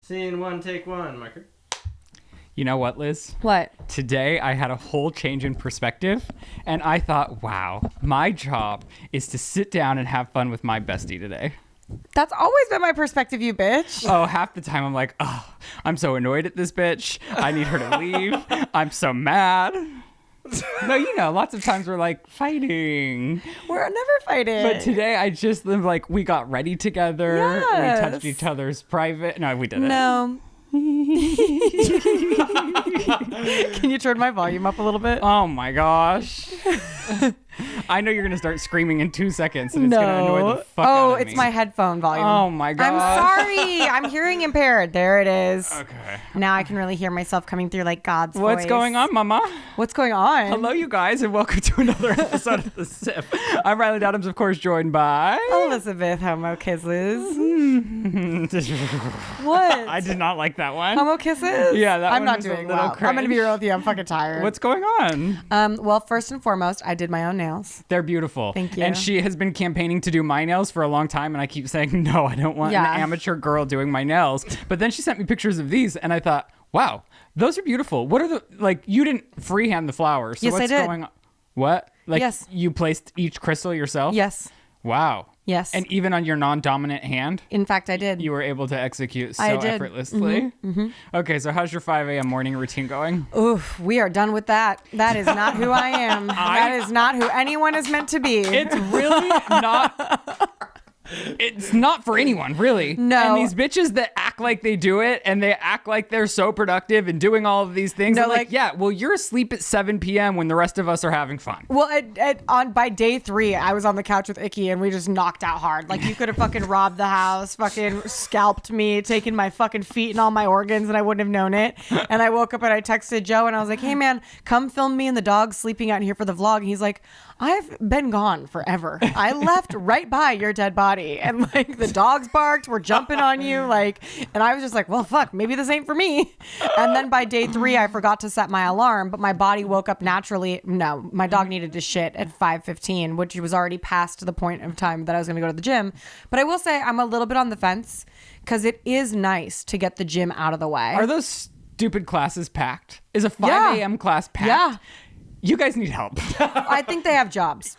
Scene one, take one, marker. You know what, Liz? What? Today I had a whole change in perspective, and I thought, wow, my job is to sit down and have fun with my bestie today. That's always been my perspective, you bitch. Oh, half the time I'm like, oh, I'm so annoyed at this bitch. I need her to leave. I'm so mad. No, you know, lots of times we're like fighting. We're never fighting. But today I just like, we got ready together. Yes. We touched each other's private. No, we didn't. No. Can you turn my volume up a little bit? Oh my gosh. I know you're going to start screaming in 2 seconds and it's going to annoy the fuck out of me. It's my headphone volume. Oh my god. I'm sorry. I'm hearing impaired. There it is. Okay. Now I can really hear myself coming through like God's voice. What's going on, mama? What's going on? Hello, you guys, and welcome to another episode of The Sip. I'm Ryland Adams, of course, joined by... Elizabeth Homo Kisses. What? I did not like that one. Homo Kisses? Yeah, that I'm one not was a doing little well. I'm going to be cringe. real with you. I'm fucking tired. What's going on? Well, first and foremost, I did my own nails. They're beautiful. Thank you. And she has been campaigning to do my nails for a long time, and I keep saying, no, I don't want an amateur girl doing my nails. But then she sent me pictures of these, and I thought, wow, those are beautiful. What are the, like, you didn't freehand the flowers. So Yes, I what's did. going on? What? Like, Yes. you placed each crystal yourself? Yes. Wow. Yes. And even on your non-dominant hand, In fact, I did. you were able to execute so I did. effortlessly. Okay, so how's your 5 a.m. morning routine going? Oof, we are done with that. That is not who I am. That is not who anyone is meant to be. It's really not... It's not for anyone, really. No. And these bitches that act like they do it and they act like they're so productive and doing all of these things. No, I'm like, like- yeah, well, you're asleep at 7 p.m. when the rest of us are having fun. Well, by day 3, I was on the couch with Icky and we just knocked out hard. Like, you could have fucking robbed the house, fucking scalped me, taken my fucking feet and all my organs, and I wouldn't have known it. And I woke up and I texted Joe and I was like, hey man, come film me and the dog sleeping out here for the vlog. And he's like, I've been gone forever. I left right by your dead body. And like the dogs barked, were jumping on you. Like, and I was just like, well, fuck, maybe this ain't for me. And then by day 3, I forgot to set my alarm, but my body woke up naturally. No, my dog needed to shit at 5:15, which was already past the point of time that I was going to go to the gym. But I will say I'm a little bit on the fence because it is nice to get the gym out of the way. Are those stupid classes packed? Is a 5 Yeah. a.m. class packed? Yeah. You guys need help. I think they have jobs.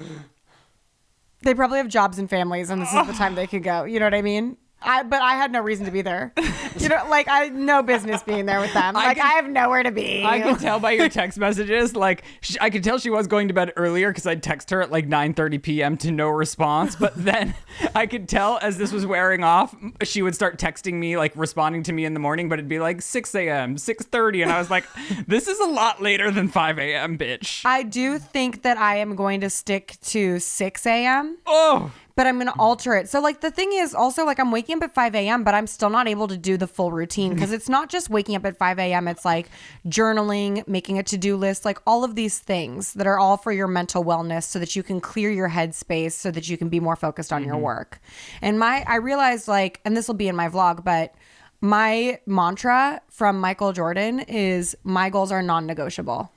They probably have jobs and families, and this is the time they could go. You know what I mean? But I had no reason to be there. You know, like I had no business being there with them. I have nowhere to be. I could tell by your text messages, like, I could tell she was going to bed earlier because I'd text her at like 9:30 p.m. to no response. But then I could tell as this was wearing off, she would start texting me, like responding to me in the morning, but it'd be like 6 a.m., 6:30. And I was like, this is a lot later than 5 a.m., bitch. I do think that I am going to stick to 6 a.m. Oh, But I'm going to alter it. So like the thing is also like I'm waking up at 5 a.m. but I'm still not able to do the full routine because it's not just waking up at 5 a.m. It's like journaling, making a to-do list, like all of these things that are all for your mental wellness so that you can clear your headspace so that you can be more focused on your work. And I realized like, and this will be in my vlog, but my mantra from Michael Jordan is my goals are non-negotiable.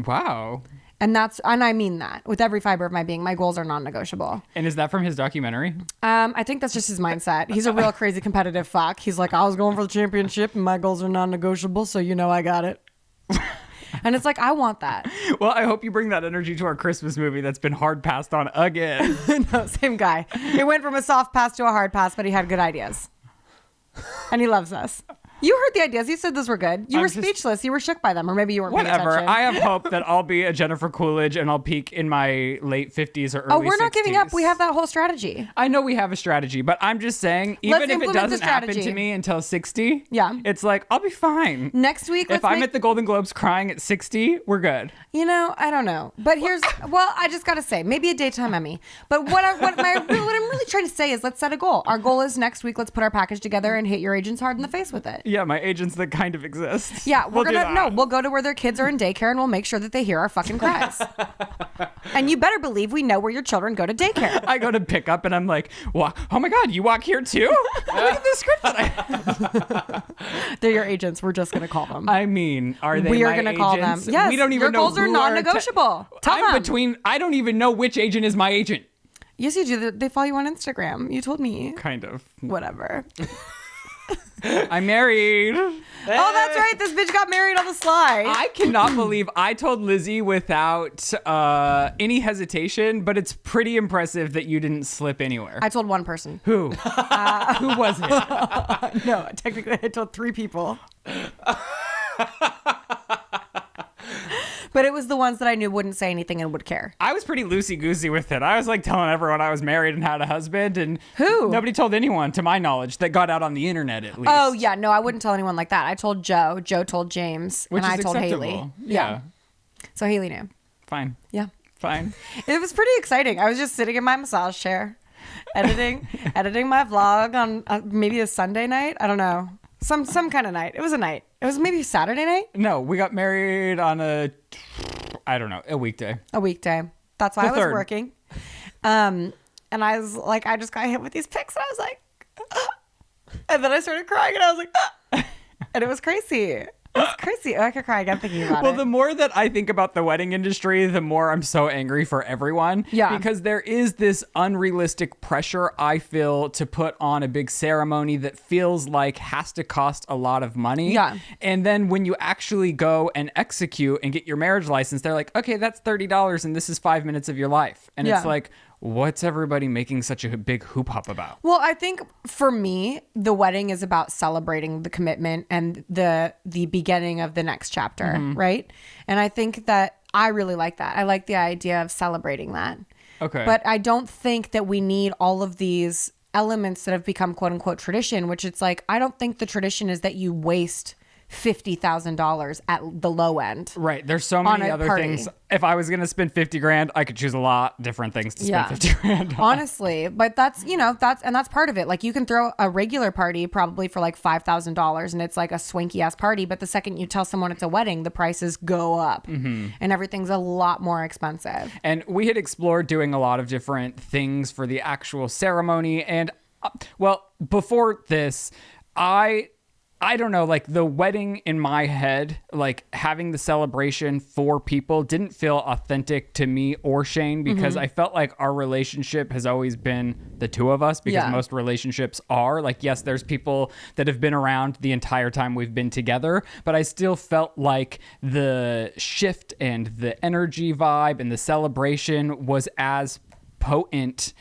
wow. And I mean that with every fiber of my being. My goals are non-negotiable. And is that from his documentary? I think that's just his mindset. He's a real crazy competitive fuck. He's like, I was going for the championship and my goals are non-negotiable, so you know I got it. And it's like, I want that. Well, I hope you bring that energy to our Christmas movie that's been hard passed on again. No, same guy. He went from a soft pass to a hard pass, but he had good ideas. And he loves us. You heard the ideas. You said those were good. You were speechless. You were shook by them. Or maybe you weren't paying Whatever. attention. I have hope that I'll be a Jennifer Coolidge and I'll peak in my late 50s or early 60s. Oh, we're not giving up. We have that whole strategy. I know we have a strategy, but I'm just saying, Let's even if it implement the doesn't happen strategy. to me until 60, Yeah. it's like, I'll be fine. Next week, If I'm at the Golden Globes crying at 60, we're good. You know, I don't know. But here's, well, I just got to say, maybe a daytime Emmy. But what I'm really trying to say is let's set a goal. Our goal is next week, let's put our package together and hit your agents hard in the face with it. Yeah, my agents that kind of exist. Yeah, we'll we'll go to where their kids are in daycare and we'll make sure that they hear our fucking cries. And you better believe we know where your children go to daycare. I go to pick up and I'm like, oh my God, you walk here too? Look at the script that They're your agents. We're just going to call them. I mean, are they We are my going to call them. agents? Yes, we don't even your know goals are who non-negotiable. Tell them. I don't even know which agent is my agent. Yes, you do. They follow you on Instagram. You told me. Kind of. Whatever. I'm married. Oh, that's right. This bitch got married on the slide. I cannot believe I told Lizzie without any hesitation, but it's pretty impressive that you didn't slip anywhere. I told one person. Who? Who was it? No, technically I told 3 people. But it was the ones that I knew wouldn't say anything and would care. I was pretty loosey-goosey with it. I was like telling everyone I was married and had a husband, and Who? nobody told anyone, to my knowledge, that got out on the internet at least. Oh, yeah. No, I wouldn't tell anyone like that. I told Joe. Joe told James. Which and is I told acceptable. Haley. Yeah. So Haley knew. Fine. Yeah. Fine. It was pretty exciting. I was just sitting in my massage chair, editing my vlog on maybe a Sunday night. I don't know. Some kind of night. It was a night. It was maybe Saturday night. No, we got married on a weekday. A weekday. That's why The I was third. working. And I was like, I just got hit with these pics, and I was like, and then I started crying, and I was like, and it was crazy. It was crazy. I could cry again thinking about it. Well, the more that I think about the wedding industry, the more I'm so angry for everyone. Yeah. Because there is this unrealistic pressure I feel to put on a big ceremony that feels like has to cost a lot of money. Yeah. And then when you actually go and execute and get your marriage license, they're like, okay, that's $30 and this is 5 minutes of your life. And Yeah. it's like, what's everybody making such a big hoop hop about? Well, I think for me, the wedding is about celebrating the commitment and the beginning of the next chapter, right? And I think that I really like that. I like the idea of celebrating that. Okay. But I don't think that we need all of these elements that have become quote unquote tradition, which it's like, I don't think the tradition is that you waste $50,000 at the low end. Right. There's so on many a other party. things. If I was going to spend 50 grand, I could choose a lot different things to spend Yeah. 50 grand on. Honestly, but that's, that's part of it. Like you can throw a regular party probably for like $5,000 and it's like a swanky ass party. But the second you tell someone it's a wedding, the prices go up and everything's a lot more expensive. And we had explored doing a lot of different things for the actual ceremony. And well, before this, I don't know, like the wedding in my head, like having the celebration for people didn't feel authentic to me or Shane because I felt like our relationship has always been the two of us because Yeah. most relationships are. Like, yes, there's people that have been around the entire time we've been together, but I still felt like the shift and the energy vibe and the celebration was as potent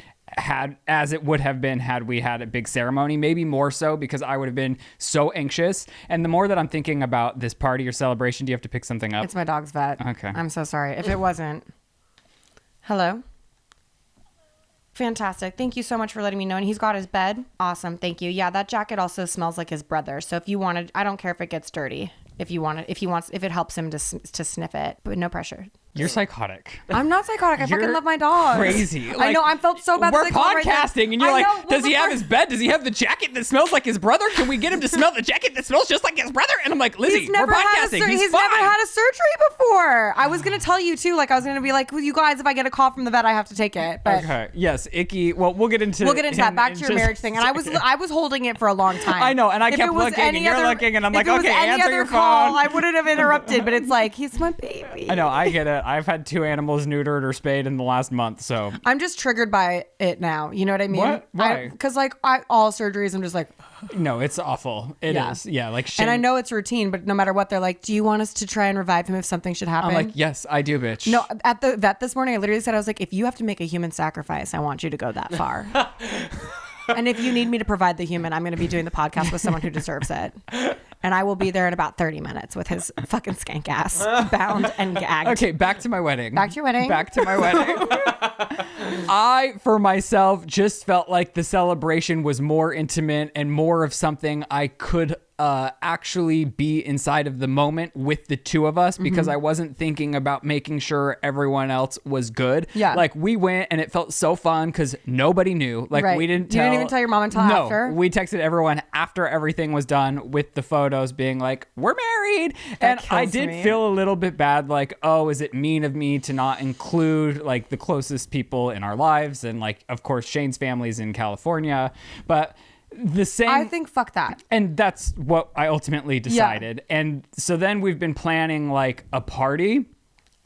as it would have been had we had a big ceremony, maybe more so because I would have been so anxious. And the more that I'm thinking about this party or celebration, do you have to pick something up? It's my dog's vet. Okay. I'm so sorry. If it wasn't. Hello? Fantastic. Thank you so much for letting me know. And he's got his bed. Awesome. Thank you. Yeah, that jacket also smells like his brother. So if you wanted, I don't care if it gets dirty. If it helps him to sniff it, but no pressure. You're psychotic. I'm not psychotic. I You're fucking love my dog. crazy. I know. I felt so bad. We're that they called right then. podcasting, and you're I like, know, well, does he have before- his bed? Does he have the jacket that smells like his brother? Can we get him to smell the jacket that smells just like his brother? And I'm like, Lizzie, we're podcasting. He's never fine. had a surgery before. I was gonna tell you too. Like I was gonna be like, well, you guys, if I get a call from the vet, I have to take it. But Okay. Yes, Icky. Well, we'll get into that. him Back in to your just marriage a thing. And I was holding it for a long time. I know, and I If kept it was looking, and any you're other- looking, and I'm like, if it was okay, any answer other your call, phone. I wouldn't have interrupted. But it's like he's my baby. I know, I get it. I've had 2 animals neutered or spayed in the last month, so I'm just triggered by it now. You know what I mean? What? Why? Because all surgeries, I'm just like, no, it's awful. It is. Yeah. Yeah, like Shane, and I know it's routine, but no matter what, they're like, do you want us to try and revive him if something should happen? I'm like, yes, I do, bitch. No, at the vet this morning, I literally said, I was like, if you have to make a human sacrifice, I want you to go that far. And if you need me to provide the human, I'm going to be doing the podcast with someone who deserves it. And I will be there in about 30 minutes with his fucking skank ass bound and gagged. Okay, back to my wedding. Back to your wedding. Back to my wedding. I, for myself, just felt like the celebration was more intimate and more of something I could actually be inside of the moment with the two of us because I wasn't thinking about making sure everyone else was good. Yeah. Like we went and it felt so fun because nobody knew. Like Right. we didn't You tell. didn't even tell your mom until no, after? we texted everyone after everything was done with the photos being like, we're married. And I kills did me. feel a little bit bad. Like, oh, is it mean of me to not include like the closest people in our lives? And like, of course, Shane's family's in California, but the same. I think fuck that. And that's what I ultimately decided. And so then we've been planning like a party.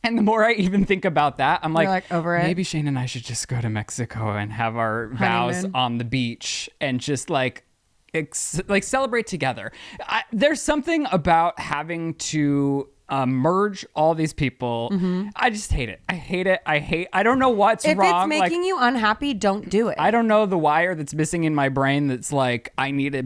And the more I even think about that, I'm like, over it? maybe Shane and I should just go to Mexico and have our vows Honeymoon. on the beach and just like like celebrate together. There's something about having to merge all these people. I just hate it. I don't know what's If wrong. it's making you unhappy, don't do it. I don't know the wire that's missing in my brain that's like, I need a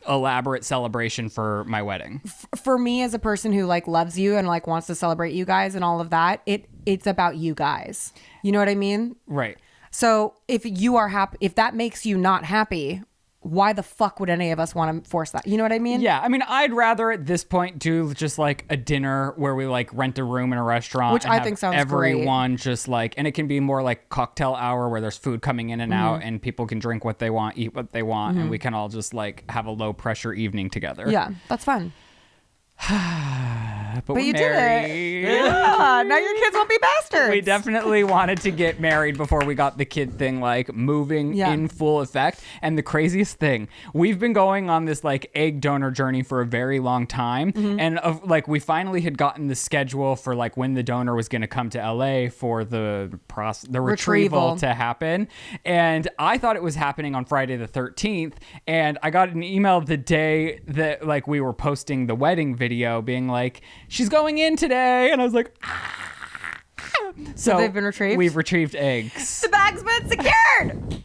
elaborate celebration for my wedding. For me, as a person who like loves you and like wants to celebrate you guys and all of that, it's about you guys. You know what I mean? Right. So if you are happy, if that makes you not happy, why the fuck would any of us want to force that? You know what I mean? Yeah. I mean, I'd rather at this point do just like a dinner where we like rent a room in a restaurant. Which and I have think sounds everyone just like, and it can be more like cocktail hour where there's food coming in and out and people can drink what they want, eat what they want. And we can all just like have a low pressure evening together. Yeah, that's fun. But we're you married. did it. Yeah, now your kids won't be bastards. We definitely wanted to get married before we got the kid thing like moving in full effect. And the craziest thing, we've been going on this like egg donor journey for a very long time. And like we finally had gotten the schedule for like when the donor was going to come to LA for the retrieval to happen. And I thought it was happening on Friday the 13th. And I got an email the day that like we were posting the wedding video being like, she's going in today. And I was like, So they've been retrieved? We've retrieved eggs. The bag's been secured.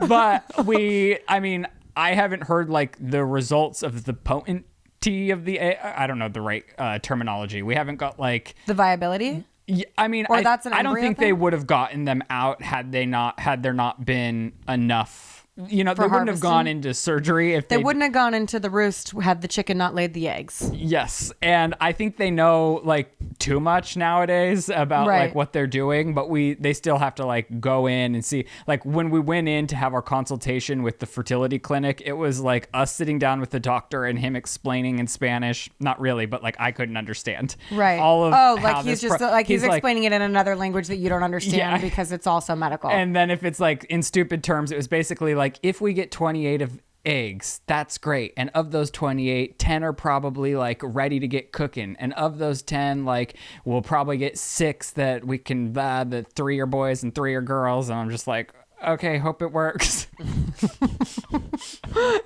But I haven't heard like the results of the potency of the egg. I don't know the right terminology. We haven't got like The viability? Yeah, I mean, Or that's an I don't embryo think thing? they would have gotten them out had there not been enough. You know, they wouldn't have gone into surgery if They wouldn't have gone into the roost had the chicken not laid the eggs. Yes, and I think they know like too much nowadays about Right. like what they're doing, but they still have to like go in and see. Like when we went in to have our consultation with the fertility clinic, it was like us sitting down with the doctor and him explaining in Spanish. Not really, but like I couldn't understand. Right. All of how he's this just he's explaining it in another language that you don't understand because it's also medical. And then if it's like in stupid terms, it was basically like if we get 28 of eggs, that's great. And of those 28, 10 are probably like ready to get cooking. And of those 10, like we'll probably get 6 that we can, the 3 are boys and 3 are girls. And I'm just like, okay, hope it works. All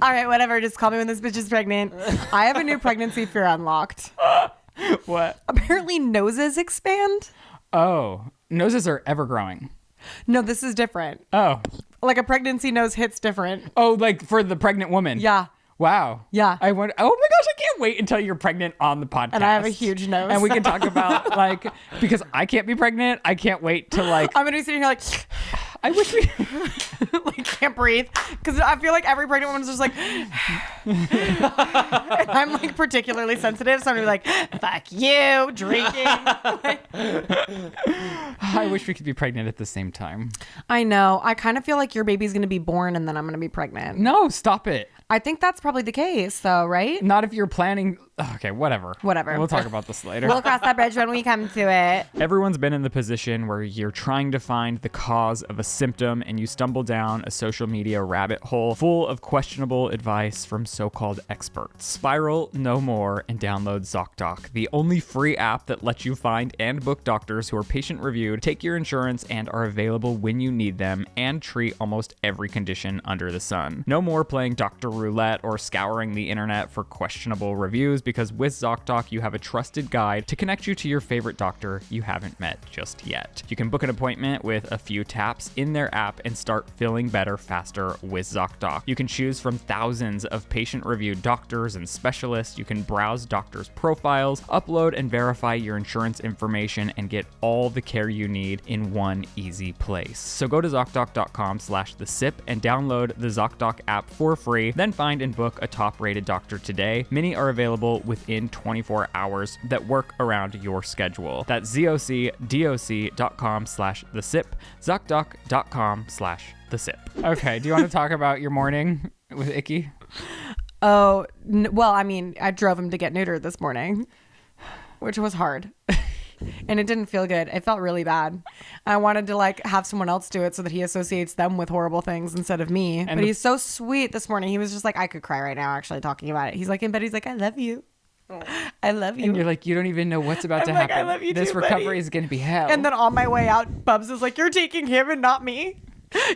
right, whatever. Just call me when this bitch is pregnant. I have a new pregnancy fear unlocked. What? Apparently noses expand. Oh, noses are ever growing. No, this is different. Oh. Like a pregnancy nose hits different. Oh, like for the pregnant woman. Yeah. Wow. Yeah. Oh my gosh, I can't wait until you're pregnant on the podcast. And I have a huge nose. And we can talk about like, because I can't be pregnant. I can't wait to like. I'm going to be sitting here like, I wish we like can't breathe. Because I feel like every pregnant woman's just like, and I'm like particularly sensitive. So I'm going to be like, fuck you, drinking. I wish we could be pregnant at the same time. I know. I kind of feel like your baby's going to be born and then I'm going to be pregnant. No, stop it. I think that's probably the case though, right? Not if you're planning. Okay, whatever. Whatever. We'll talk about this later. We'll cross that bridge when we come to it. Everyone's been in the position where you're trying to find the cause of a symptom and you stumble down a social media rabbit hole full of questionable advice from so-called experts. Spiral no more and download ZOCDOC, the only free app that lets you find and book doctors who are patient-reviewed, take your insurance, and are available when you need them, and treat almost every condition under the sun. No more playing Dr. Roulette or scouring the internet for questionable reviews, because with ZOCDOC, you have a trusted guide to connect you to your favorite doctor you haven't met just yet. You can book an appointment with a few taps in their app and start feeling better faster with ZOCDOC. You can choose from thousands of patient-reviewed doctors and specialists. You can browse doctors' profiles, upload and verify your insurance information, and get all the care you need in one easy place. So go to ZocDoc.com/thesip and download the ZocDoc app for free. Then find and book a top-rated doctor today. Many are available within 24 hours that work around your schedule. That's ZocDoc.com/thesip, ZocDoc.com/thesip. Okay, do you want to talk about your morning with Icky? Oh, well, I mean, I drove him to get neutered this morning, which was hard. And it didn't feel good. It felt really bad. I wanted to like have someone else do it so that he associates them with horrible things instead of me. But he's so sweet this morning. He was just like, I could cry right now actually talking about it. He's like in bed. He's like, I love you. I love you. And you're like, you don't even know what's about to happen. I love you this too, recovery buddy. is going to be hell. And then on my way out, Bubs is like, you're taking him and not me.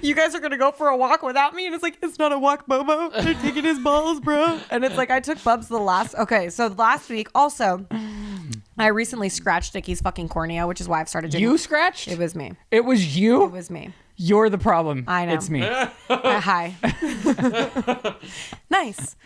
You guys are gonna go for a walk without me, and it's like, it's not a walk, Bobo. They're taking his balls, bro. And it's like, I took Bubs so last week also, I recently scratched Icky's fucking cornea, which is why I've started doing. You scratched? It was me. It was you? It was me. You're the problem. I know. It's me. Hi. Nice.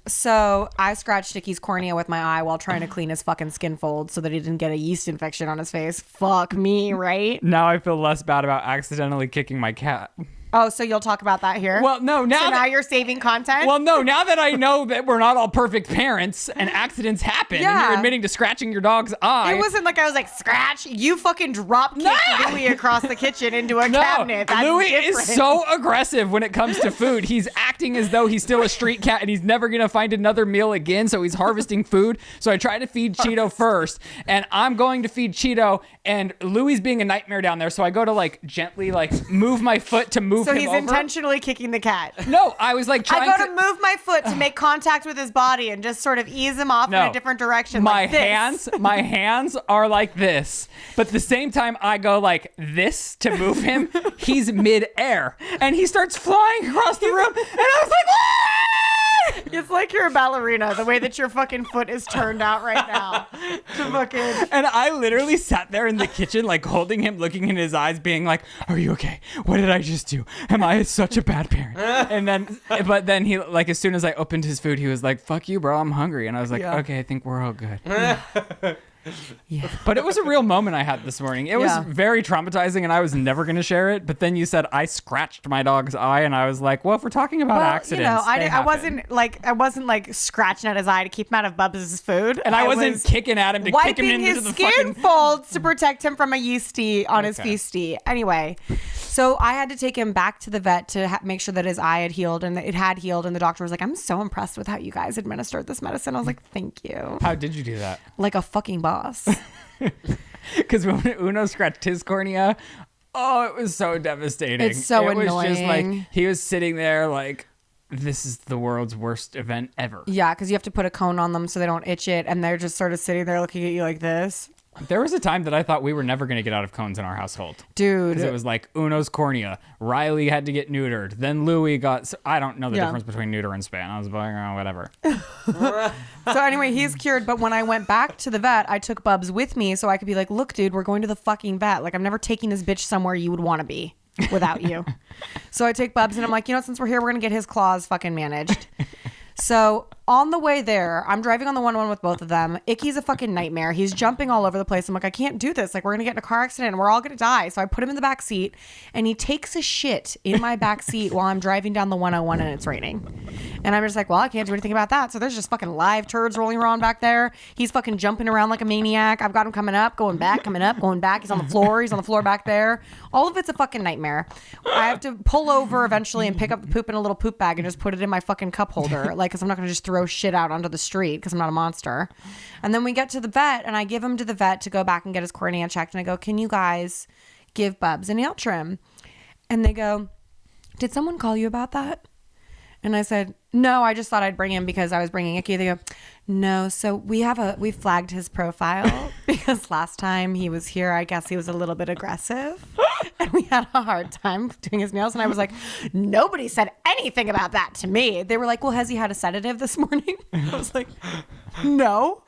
So I scratched Icky's cornea with my eye while trying to clean his fucking skin folds so that he didn't get a yeast infection on his face. Fuck me, right? Now I feel less bad about accidentally kicking my cat. Oh, so you'll talk about that here? Well, no, now you're saving content? Well, no, now that I know that we're not all perfect parents and accidents happen and Yeah. you're admitting to scratching your dog's eye. It wasn't like I was like, scratch. You fucking drop kicked Louis across the kitchen into a cabinet. That's Louis different. is so aggressive when it comes to food. He's acting as though he's still a street cat and he's never going to find another meal again. So he's harvesting food. So I try to feed Cheeto first and I'm going to feed Cheeto and Louis being a nightmare down there. So I go to like gently like move my foot to move him So he's over. intentionally kicking the cat. No, I was like trying I go to move my foot to make contact with his body and just sort of ease him off in a different direction. My like this. my hands are like this. But at the same time I go like this to move him, he's mid-air. And he starts flying across the room. And I was like, "Ah!" It's like you're a ballerina, the way that your fucking foot is turned out right now. To fucking... And I literally sat there in the kitchen, like holding him, looking in his eyes, being like, "Are you okay? What did I just do? Am I such a bad parent?" But then he, like, as soon as I opened his food, he was like, "Fuck you, bro, I'm hungry." And I was like, "Okay, I think we're all good." Yeah. But it was a real moment I had this morning. It was very traumatizing and I was never going to share it. But then you said I scratched my dog's eye and I was like, well, if we're talking about accidents, you know, they I happen. I wasn't like scratching at his eye to keep him out of Bubs' food. And I wasn't kicking at him to kick him wiping into his the skin fucking... folds to protect him from a yeasty on his feasty. Anyway, so I had to take him back to the vet to make sure that his eye had healed, and it had healed. And the doctor was like, "I'm so impressed with how you guys administered this medicine." I was like, "Thank you." How did you do that? Like a fucking boss. Because when Uno scratched his cornea, oh, it was so devastating. It's so it was just like annoying. he was sitting there like, this is the world's worst event ever. Yeah, because you have to put a cone on them so they don't itch it, and they're just sort of sitting there looking at you like this. There was a time that I thought we were never going to get out of cones in our household. Dude. Because it was like Uno's cornea. Riley had to get neutered. Then Louis got... I don't know the difference between neuter and spay. I was like, oh, whatever. So anyway, he's cured. But when I went back to the vet, I took Bubs with me so I could be like, "Look, dude, we're going to the fucking vet. Like, I'm never taking this bitch somewhere you would want to be without you." So I take Bubs and I'm like, you know, since we're here, we're going to get his claws fucking managed. So on the way there, I'm driving on the 101 with both of them. Icky's a fucking nightmare. He's jumping all over the place. I'm like, I can't do this. Like, we're going to get in a car accident and we're all going to die. So I put him in the back seat and he takes a shit in my back seat while I'm driving down the 101 and it's raining. And I'm just like, well, I can't do anything about that. So there's just fucking live turds rolling around back there. He's fucking jumping around like a maniac. I've got him coming up, going back, coming up, going back. He's on the floor. He's on the floor back there. All of it's a fucking nightmare. I have to pull over eventually and pick up the poop in a little poop bag and just put it in my fucking cup holder. Like, because I'm not going to just throw shit out onto the street because I'm not a monster. And then we get to the vet and I give him to the vet to go back and get his cornea checked. And I go, "Can you guys give Bubs a nail trim?" And they go, "Did someone call you about that?" And I said, "No, I just thought I'd bring him because I was bringing Icky." They go, "No, so we flagged his profile because last time he was here, I guess he was a little bit aggressive and we had a hard time doing his nails." And I was like, "Nobody said anything about that to me." They were like, "Well, has he had a sedative this morning?" I was like, "No,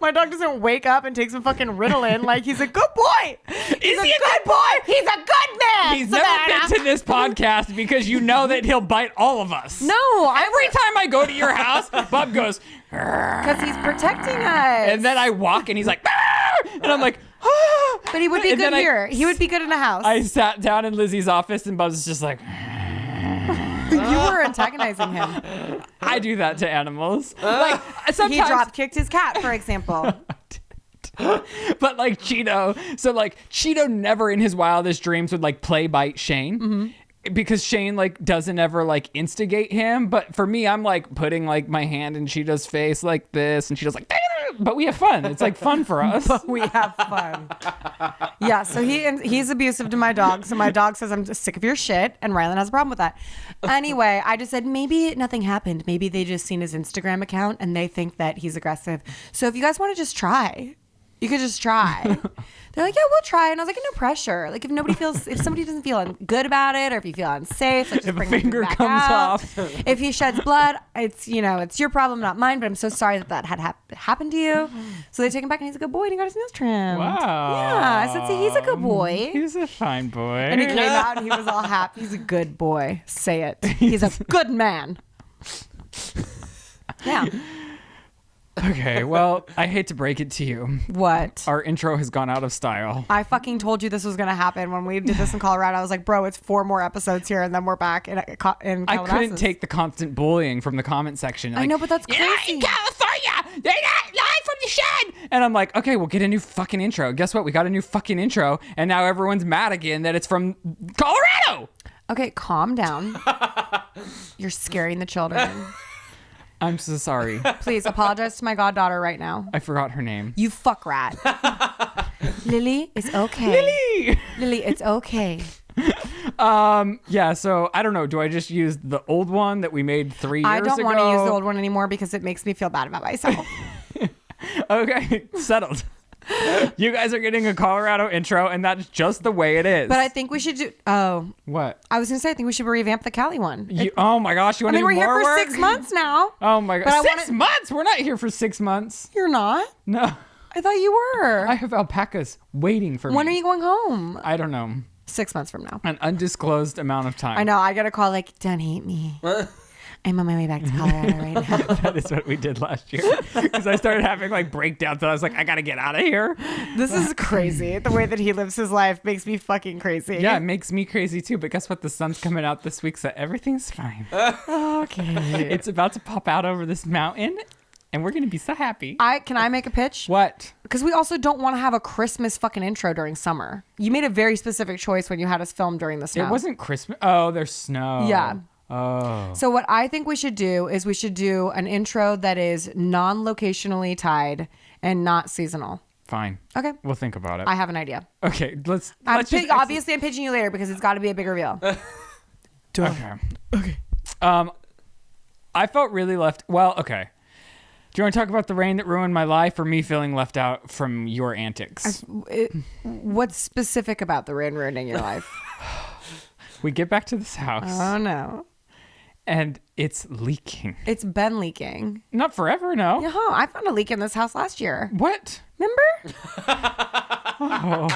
my dog doesn't wake up and take some fucking Ritalin. Like, he's a good boy. He's a good boy. He's a good man." He's Savannah. never been to this podcast because you know that he'll bite all of us. No, Every time I go to your house, Bub goes, because he's protecting us. and then I walk and he's like, "Ah!" And I'm like, "Ah!" But he would be And good then here. He would be good in a house. I sat down in Lizzie's office and Bubs is just like, You were antagonizing him. I do that to animals. Like sometimes He drop kicked his cat, for example. But like Cheeto, so like Cheeto never in his wildest dreams would like play bite Shane. Because Shane like doesn't ever like instigate him, but for me, I'm like putting like my hand in Cheeto's face like this, and Cheeto's like, but we have fun. It's like fun for us. But we have fun. Yeah, so he's abusive to my dog. So my dog says, "I'm just sick of your shit," and Ryland has a problem with that. Anyway, I just said maybe nothing happened. Maybe they just seen his Instagram account and they think that he's aggressive. So if you guys want to just try, You could just try. They're like, yeah, we'll try. And I was like, no pressure. Like, if somebody doesn't feel good about it, or if you feel unsafe, like, just If a bring the finger back comes out. off. If he sheds blood, it's your problem, not mine. But I'm so sorry that had happened to you. So they take him back, and he's a good boy, and he got his nails trimmed. Wow. Yeah, I said, see, he's a good boy. He's a fine boy. And he came out, and he was all happy. He's a good boy. Say it. He's a good man. Yeah. Okay, well, I hate to break it to you. What? Our intro has gone out of style. I fucking told you this was going to happen when we did this in Colorado. I was like, bro, it's 4 more episodes here, and then we're back in I Calabasas. couldn't take the constant bullying from the comment section. I know, but that's crazy. In California, they're not live from the shed. And I'm like, okay, we'll get a new fucking intro. Guess what? We got a new fucking intro, and now everyone's mad again that it's from Colorado. Okay, calm down. You're scaring the children. I'm so sorry. Please apologize to my goddaughter right now. I forgot her name. You fuck rat. Lily, it's okay. Lily, it's okay. Yeah, so I don't know. Do I just use the old one that we made 3 years ago? I don't want to use the old one anymore because it makes me feel bad about myself. Okay, settled. You guys are getting a Colorado intro, and that's just the way it is. But I think we should do. Oh, What? I was gonna say I think we should revamp the Cali one. Oh my gosh, you want I mean, to do we're here more for work? 6 months now. Oh my But I god, 6 months? We're not here for 6 months. You're not. No, I thought you were. I have alpacas waiting for me. When are you going home? I don't know. 6 months from now. An undisclosed amount of time. I know. I get a call like, don't hate me. I'm on my way back to Colorado right now. That is what we did last year. Because I started having like breakdowns, and I was like, I gotta get out of here. This is crazy. The way that he lives his life makes me fucking crazy. Yeah, it makes me crazy too. But guess what? The sun's coming out this week, so everything's fine. Okay. It's about to pop out over this mountain, and we're gonna be so happy. Can I make a pitch? What? Because we also don't want to have a Christmas fucking intro during summer. You made a very specific choice when you had us film during the snow. It wasn't Christmas. Oh, there's snow. Yeah. Oh. So what I think we should do is we should do an intro that is non-locationally tied and not seasonal. Fine. Okay. We'll think about it. I have an idea. Okay, let's Obviously, I'm pitching you later because it's got to be a big reveal. Okay. I felt really left. Well, okay. Do you want to talk about the rain that ruined my life, or me feeling left out from your antics? What's specific about the rain ruining your life? We get back to this house, Oh, no. and it's leaking. It's been leaking. Not forever, no. Yeah, I found a leak in this house last year. What? Remember? Oh.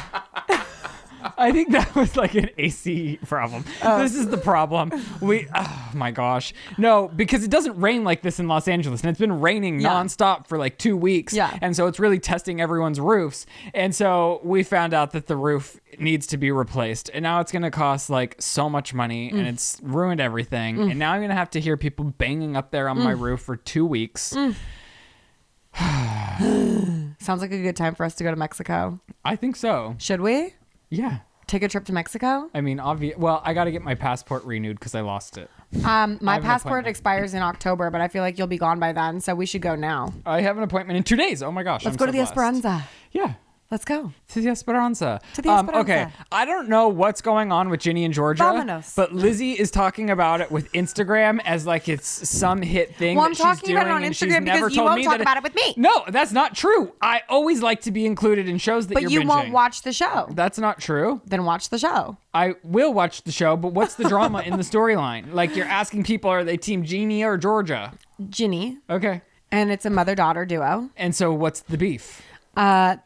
I think that was like an AC problem. This is the problem. Oh my gosh. No, because it doesn't rain like this in Los Angeles, and it's been raining nonstop for like 2 weeks. Yeah. And so it's really testing everyone's roofs. And so we found out that the roof needs to be replaced. And now it's going to cost like so much money, and it's ruined everything. And now I'm going to have to hear people banging up there on my roof for 2 weeks. Sounds like a good time for us to go to Mexico. I think so. Should we? Yeah. Take a trip to Mexico? I mean, well, I got to get my passport renewed because I lost it. My an passport appointment. expires in October, but I feel like you'll be gone by then, so we should go now. I have an appointment in 2 days. Oh my gosh. Let's I'm go so to the blessed. Esperanza. Yeah. Let's go. To the Esperanza. To the Esperanza. Okay. I don't know what's going on with Ginny and Georgia. Vámonos. But Lizzie is talking about it with Instagram as like it's some hit thing Well, that I'm she's talking doing. about it on and she's Instagram never because you told won't me talk that about it with me. No, that's not true. I always like to be included in shows that But you're you binging. won't watch the show. That's not true. Then watch the show. I will watch the show, but what's the drama in the storyline? Like you're asking people, are they team Ginny or Georgia? Ginny. Okay. And it's a mother-daughter duo. And so what's the beef?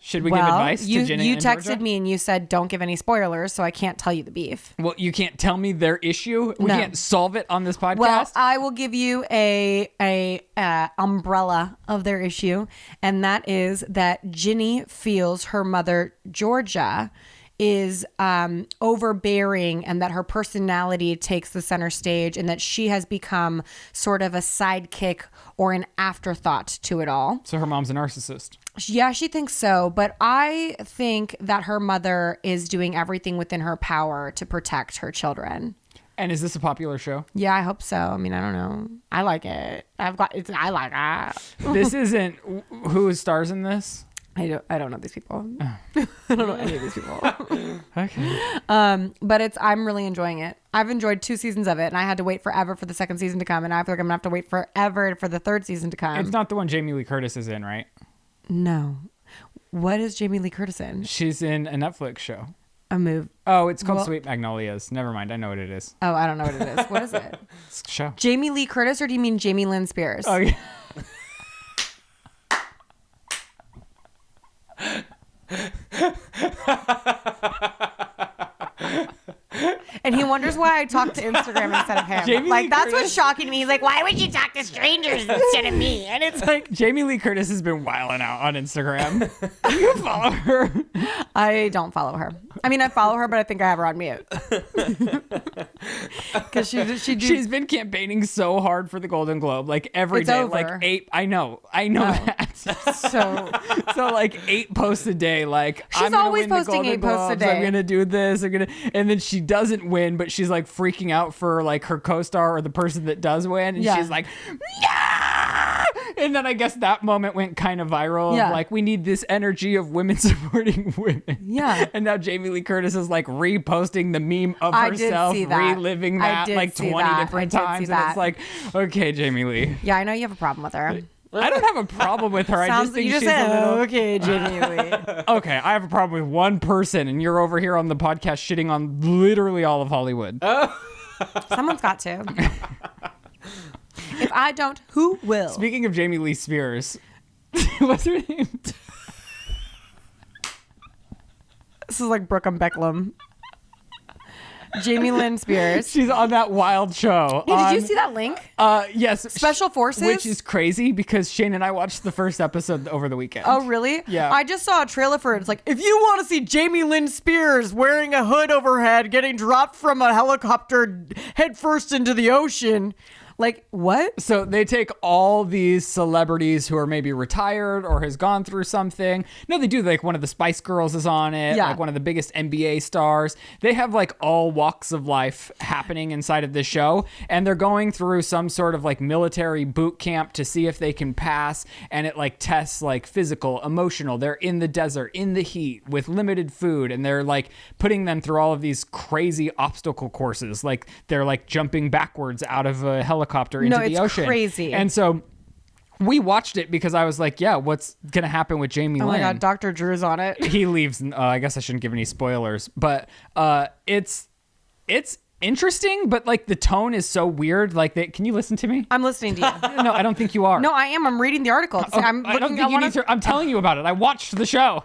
Should we give advice to Ginny You and texted Georgia? me and you said don't give any spoilers, so I can't tell you the beef. Well, you can't tell me their issue. We No. can't solve it on this podcast. Well, I will give you a umbrella of their issue, and that is that Ginny feels her mother Georgia is overbearing, and that her personality takes the center stage, and that she has become sort of a sidekick or an afterthought to it all. So her mom's a narcissist. Yeah, she thinks so, but I think that her mother is doing everything within her power to protect her children. And is this a popular show? Yeah, I hope so. I mean, I don't know. I like it. I like it. This isn't who stars in this? I don't know these people. I don't know any of these people. Okay. But I'm really enjoying it. I've enjoyed 2 seasons of it, and I had to wait forever for the second season to come, and I feel like I'm gonna have to wait forever for the third season to come. It's not the one Jamie Lee Curtis is in, right? No. What is Jamie Lee Curtis in? She's in a Netflix show. A move. Oh, it's called Sweet Magnolias. Never mind. I know what it is. Oh, I don't know what it is. What is it? It's a show. Jamie Lee Curtis, or do you mean Jamie Lynn Spears? Oh, yeah. And he wonders why I talk to Instagram instead of him. Jamie like, Lee that's Curtis. what's shocking to me. He's like, why would you talk to strangers instead of me? And it's like, Jamie Lee Curtis has been wilding out on Instagram. Do you follow her? I don't follow her. I mean, I follow her, but I think I have her on mute. Because She's been campaigning so hard for the Golden Globe, like every It's day, over. like 8. I know that. So like 8 posts a day. Like She's I'm gonna always win the posting Golden 8 posts a Globes, day. I'm gonna do this. And then she doesn't win, but she's like freaking out for like her co-star or the person that does win, and Yeah. she's like, yeah. And then I guess that moment went kind of viral. Yeah. Of like, we need this energy of women supporting women. Yeah. And now Jamie Lee Curtis is like reposting the meme of I did herself see that. reliving I that did like see 20 that. different I did see times. And that. it's like, okay, Jamie Lee. Yeah, I know you have a problem with her. I don't have a problem with her. I just think you she's just said, a little... okay, Jamie Lee. Okay, I have a problem with one person, and you're over here on the podcast shitting on literally all of Hollywood. Someone's got to. If I don't, who will? Speaking of Jamie Lee Spears, what's her name? This is like Brooke and Beckham. Jamie Lynn Spears. She's on that wild show. Hey, did you see that link? Yes. Special Forces? Which is crazy because Shane and I watched the first episode over the weekend. Oh, really? Yeah. I just saw a trailer for it. It's like, if you want to see Jamie Lynn Spears wearing a hood over her head, getting dropped from a helicopter headfirst into the ocean. Like, what? So they take all these celebrities who are maybe retired or has gone through something. No, they do. Like one of the Spice Girls is on it. Yeah. Like one of the biggest NBA stars. They have like all walks of life happening inside of this show. And they're going through some sort of like military boot camp to see if they can pass. And it like tests like physical, emotional. They're in the desert, in the heat with limited food. And they're like putting them through all of these crazy obstacle courses. Like they're like jumping backwards out of a helicopter into the ocean. Crazy. And so we watched it because I was like, yeah, what's going to happen with Jamie Oh Lynn? my God, Dr. Drew's on it. He leaves. I guess I shouldn't give any spoilers, but it's interesting, but like the tone is so weird. Like, can you listen to me? I'm listening to you. No, I don't think you are. No, I am. I'm reading the article. I'm I don't think you need to. I'm telling you about it. I watched the show,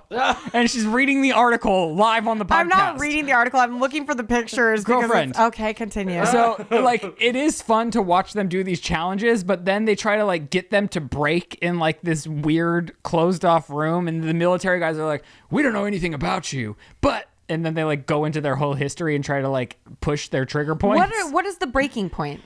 and she's reading the article live on the podcast. I'm not reading the article. I'm looking for the pictures. because Girlfriend. Okay, continue. So like it is fun to watch them do these challenges, but then they try to like get them to break in like this weird closed off room, and the military guys are like, we don't know anything about you, but and then they like go into their whole history and try to like push their trigger points. What is the breaking point?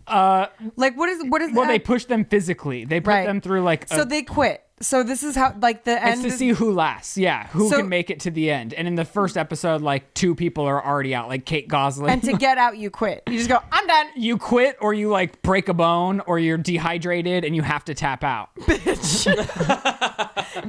Like what is Well, they push them physically. They put Right. them through like so they quit. So this is how like the it's end. to see who lasts. Yeah, who So- can make it to the end. And in the first episode, like 2 people are already out, like Kate Gosling. and to get out, you quit. You just go, I'm done. you quit, or you like break a bone, or you're dehydrated and you have to tap out.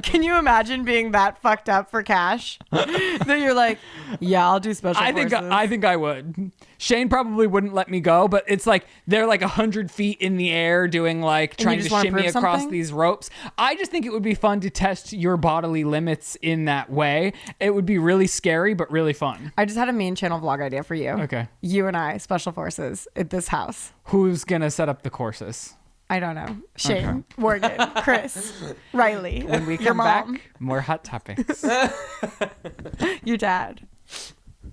Can you imagine being that fucked up for cash? That you're like, yeah, I'll do special forces. I think I would. Shane probably wouldn't let me go, but it's like they're like 100 feet in the air doing like trying to just wanna shimmy prove across something? these ropes. I just think it would be fun to test your bodily limits in that way. It would be really scary, but really fun. I just had a main channel vlog idea for you. Okay. You and I, special forces at this house. Who's gonna set up the courses? I don't know. Shane, Morgan, Chris, Riley. When we your come back, mom, more hot topics. your dad.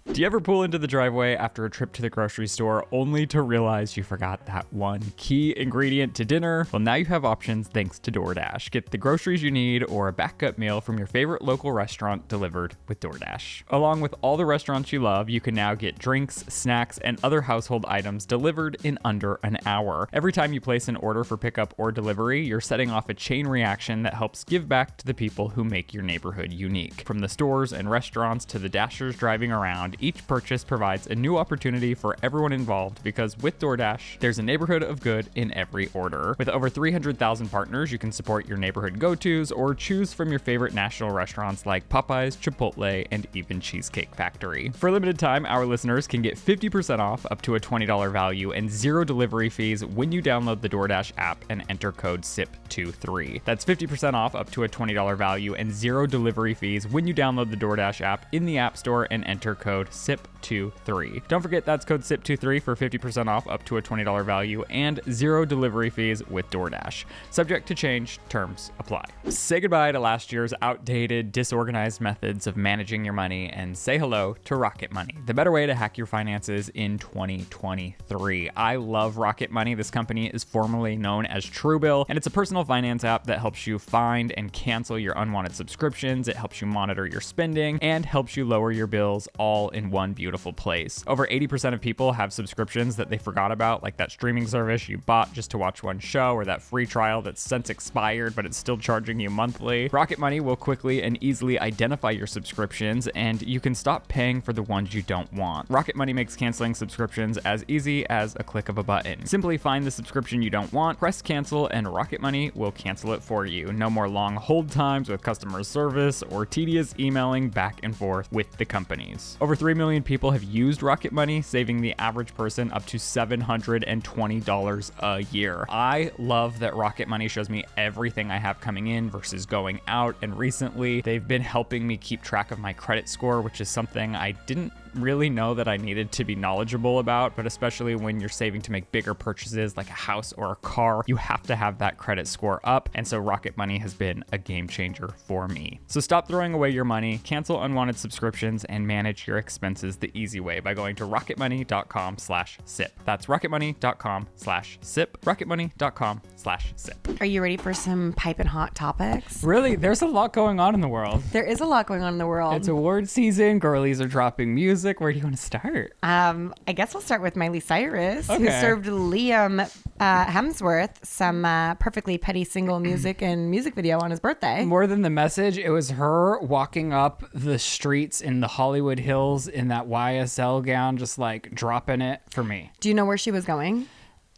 Do you ever pull into the driveway after a trip to the grocery store only to realize you forgot that one key ingredient to dinner? Well, now you have options thanks to DoorDash. Get the groceries you need or a backup meal from your favorite local restaurant delivered with DoorDash. Along with all the restaurants you love, you can now get drinks, snacks, and other household items delivered in under an hour. Every time you place an order for pickup or delivery, you're setting off a chain reaction that helps give back to the people who make your neighborhood unique. From the stores and restaurants to the Dashers driving around, beyond. Each purchase provides a new opportunity for everyone involved because with DoorDash, there's a neighborhood of good in every order. With over 300,000 partners, you can support your neighborhood go-tos or choose from your favorite national restaurants like Popeyes, Chipotle, and even Cheesecake Factory. For a limited time, our listeners can get 50% off up to a $20 value and 0 delivery fees when you download the DoorDash app and enter code SIP23. That's 50% off up to a $20 value and 0 delivery fees when you download the DoorDash app in the App Store and enter code SIP23. Don't forget that's code SIP23 for 50% off up to a $20 value and 0 delivery fees with DoorDash. Subject to change, terms apply. Say goodbye to last year's outdated, disorganized methods of managing your money and say hello to Rocket Money, the better way to hack your finances in 2023. I love Rocket Money. This company is formerly known as Truebill, and it's a personal finance app that helps you find and cancel your unwanted subscriptions. It helps you monitor your spending and helps you lower your bills all in one beautiful place. Over 80% of people have subscriptions that they forgot about, like that streaming service you bought just to watch one show or that free trial that's since expired, but it's still charging you monthly. Rocket Money will quickly and easily identify your subscriptions, and you can stop paying for the ones you don't want. Rocket Money makes canceling subscriptions as easy as a click of a button. Simply find the subscription you don't want, press cancel, and Rocket Money will cancel it for you. No more long hold times with customer service or tedious emailing back and forth with the companies. Over 3 million people have used Rocket Money, saving the average person up to $720 a year. I love that Rocket Money shows me everything I have coming in versus going out, and recently they've been helping me keep track of my credit score, which is something I didn't really know that I needed to be knowledgeable about, but especially when you're saving to make bigger purchases like a house or a car, you have to have that credit score up, and so Rocket Money has been a game changer for me. So stop throwing away your money, cancel unwanted subscriptions, and manage your expenses the easy way by going to rocketmoney.com/sip. That's rocketmoney.com/sip, rocketmoney.com/sip. Are you ready for some piping hot topics? Really, there's a lot going on in the world. There is a lot going on in the world. It's award season. Girlies are dropping music. Where do you want to start? I guess I'll start with Miley Cyrus, who Okay. served Liam Hemsworth some perfectly petty single music and music video on his birthday. More than the message, it was her walking up the streets in the Hollywood Hills in that YSL gown, just like dropping it for me. Do you know where she was going?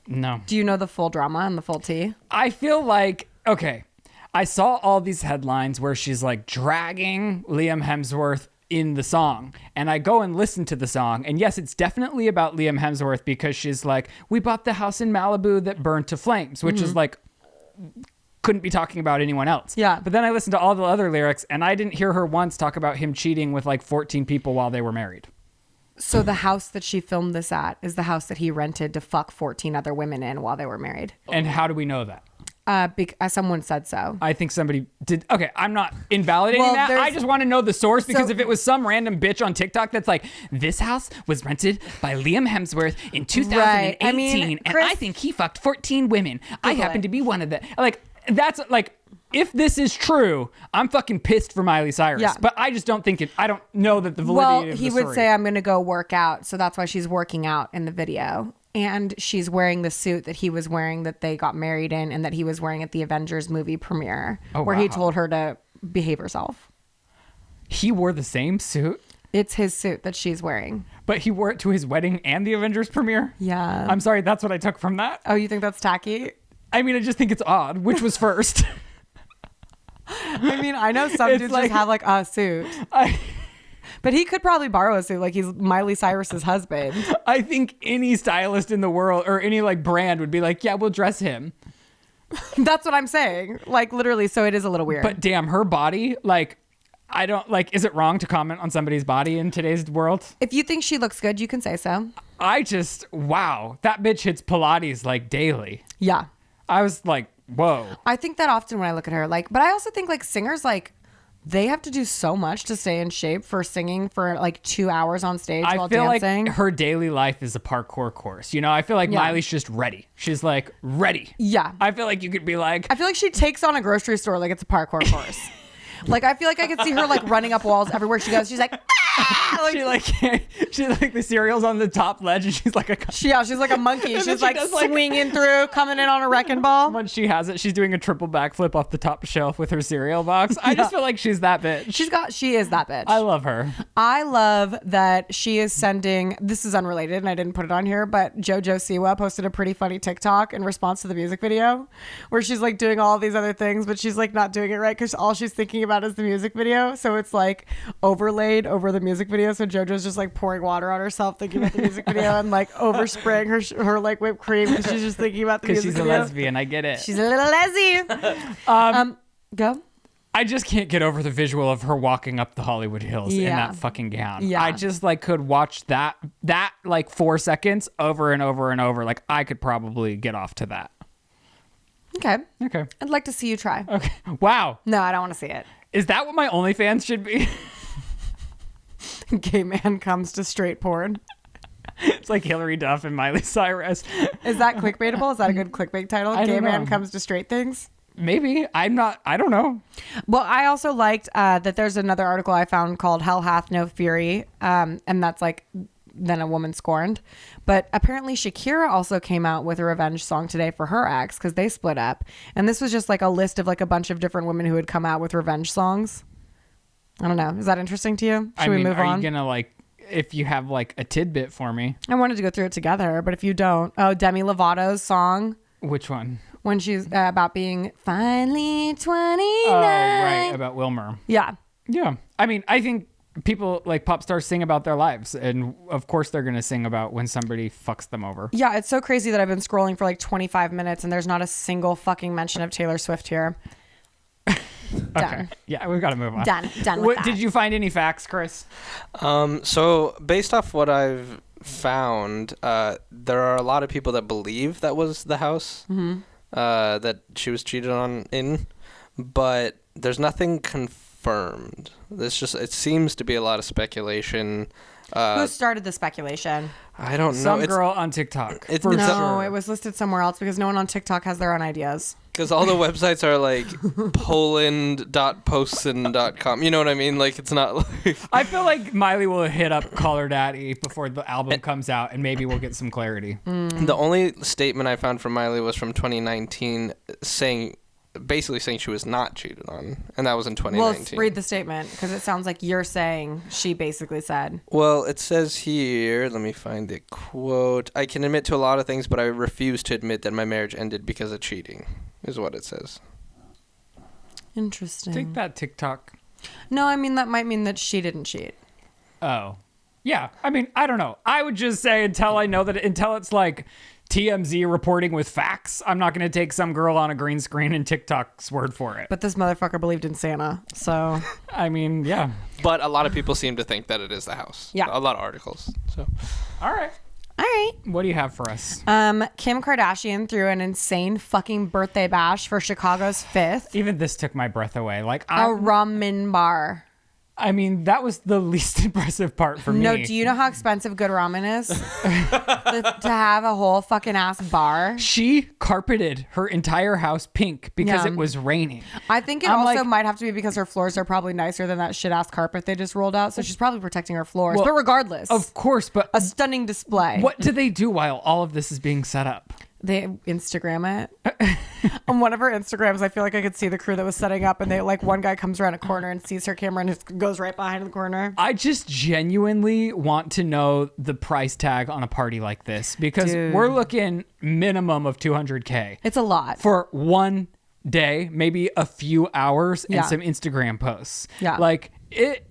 No. Do you know the full drama and the full tea? I feel like, okay, I saw all these headlines where she's like dragging Liam Hemsworth in the song, and I go and listen to the song, and yes, it's definitely about Liam Hemsworth because she's like, we bought the house in Malibu that burned to flames, which is like, couldn't be talking about anyone else. Yeah. But then I listened to all the other lyrics, and I didn't hear her once talk about him cheating with like 14 people while they were married. So the house that she filmed this at is the house that he rented to fuck 14 other women in while they were married. And how do we know that? Someone said so. I think somebody did. Okay, I'm not invalidating Well, that. I there's- just want to know the source, because So- if it was some random bitch on TikTok that's like, this house was rented by Liam Hemsworth in 2018, Right. I mean, and Chris- I think he fucked 14 women. I Google happen it. to be one of them. Like, that's like, if this is true, I'm fucking pissed for Miley Cyrus. Yeah. But I just don't think it, I don't know that the Well, validity of he the would story. say, I'm going to go work out. So that's why she's working out in the video. And she's wearing the suit that he was wearing that they got married in and that he was wearing at the Avengers movie premiere, where he wow. told her to behave herself. He wore the same suit, It's his suit that she's wearing. but he wore it to his wedding and the Avengers premiere? Yeah. I'm sorry, that's what I took from that. Oh, you think that's tacky? I mean, I just think it's odd. Which was first? I mean, I know some It's dudes like- just have like a suit, but he could probably borrow a suit. Like he's Miley Cyrus's husband. I think any stylist in the world or any like brand would be like, yeah, we'll dress him. That's what I'm saying. Like literally. So it is a little weird. But damn, her body, like, I don't like, is it wrong to comment on somebody's body in today's world? if you think she looks good, you can say so. I just, wow, that bitch hits Pilates like daily. Yeah. I was like, whoa. I think that often when I look at her, like, but I also think like singers, like they have to do so much to stay in shape for singing for like 2 hours on stage I while feel dancing. like her daily life is a parkour course. You know, I feel like Yeah. Miley's just ready. She's like, ready. Yeah. I feel like you could be like, I feel like she takes on a grocery store like it's a parkour course. Like I feel like I could see her like running up walls everywhere she goes. She's like, "Ah!" She like the cereal's on the top ledge and she's like a she's like a monkey. And then She's she like does, like- swinging through, coming in on a wrecking ball. when she has it, she's doing a triple backflip off the top shelf with her cereal box. I just feel like she's that bitch. She is that bitch. I love her. I love that she is sending, this is unrelated and I didn't put it on here, but JoJo Siwa posted a pretty funny TikTok in response to the music video where she's like doing all these other things, but she's like not doing it right because all she's thinking about is the music video. So it's like overlaid over the music video. So JoJo's just like pouring water on herself thinking about the music video and like overspraying her like whipped cream because she's just thinking about the Because music she's a video. lesbian. I get it. She's a little lesbian. Go. I just can't get over the visual of her walking up the Hollywood Hills in Yeah. that fucking gown. Yeah. I just like could watch that like 4 seconds over and over and over. Like I could probably get off to that. Okay. Okay. I'd like to see you try. Okay. Wow. No, I don't want to see it. Is that what my OnlyFans should be? Gay man comes to straight porn. It's like Hillary Duff and Miley Cyrus. Is that clickbaitable? Is that a good clickbait title? I Gay don't man know. comes to straight things. Maybe. I don't know. Well, I also liked that there's another article I found called Hell Hath No Fury. And that's like, then a woman scorned. But apparently Shakira also came out with a revenge song today for her ex because they split up. And this was just like a list of like a bunch of different women who had come out with revenge songs. I don't know. Is that interesting to you? Should we move are on? you gonna like, if you have like a tidbit for me? I wanted to go through it together, but if you don't. Oh, Demi Lovato's song Which one? when she's about being finally 29. Oh, right. About Wilmer. Yeah. Yeah. I mean, I think people like pop stars sing about their lives. And of course they're going to sing about when somebody fucks them over. Yeah, it's so crazy that I've been scrolling for like 25 minutes and there's not a single fucking mention of Taylor Swift here. Done. Okay. Yeah, we've got to move on. Done with that. Did you find any facts, Chris? So based off what I've found, there are a lot of people that believe that was the house that she was cheated on in, but there's nothing confirmed. It seems to be a lot of speculation. Who started the speculation? I don't know. Some girl on TikTok. it's No, it was listed somewhere else because no one on TikTok has their own ideas. Because all the websites are like Poland.postin.com. You know what I mean? Like, it's not like... I feel like Miley will hit up Call Her Daddy before the album comes out, and maybe we'll get some clarity. The only statement I found from Miley was from 2019 basically saying she was not cheated on, and that was in 2019. Well, read the statement because it sounds like you're saying she basically said. Well, it says here, let me find the quote. I can admit to a lot of things, but I refuse to admit that my marriage ended because of cheating, is what it says. Interesting. Take that, TikTok. No, I mean, that might mean that she didn't cheat. Oh. Yeah. I mean, I don't know. I would just say until it's like TMZ reporting with facts, I'm not going to take some girl on a green screen and TikTok's word for it. But this motherfucker believed in Santa, so... I mean, yeah. But a lot of people seem to think that it is the house. Yeah. A lot of articles. So. All right. All right. What do you have for us? Kim Kardashian threw an insane fucking birthday bash for Chicago's 5th. Even this took my breath away. Like, A ramen bar. I mean, that was the least impressive part for me. No, do you know how expensive good ramen is? To have a whole fucking ass bar. She carpeted her entire house pink because Yeah. it was raining. I think it I'm also like- might have to be because her floors are probably nicer than that shit ass carpet they just rolled out. So she's probably protecting her floors. Well, but regardless, Of course, but a stunning display. what do they do while all of this is being set up? They Instagram it. On one of her Instagrams, I feel like I could see the crew that was setting up, and they like one guy comes around a corner and sees her camera and just goes right behind the corner. I just genuinely want to know the price tag on a party like this because Dude. we're looking minimum of $200K It's a lot. for one day, maybe a few hours, and Yeah. some Instagram posts. Yeah. Like, it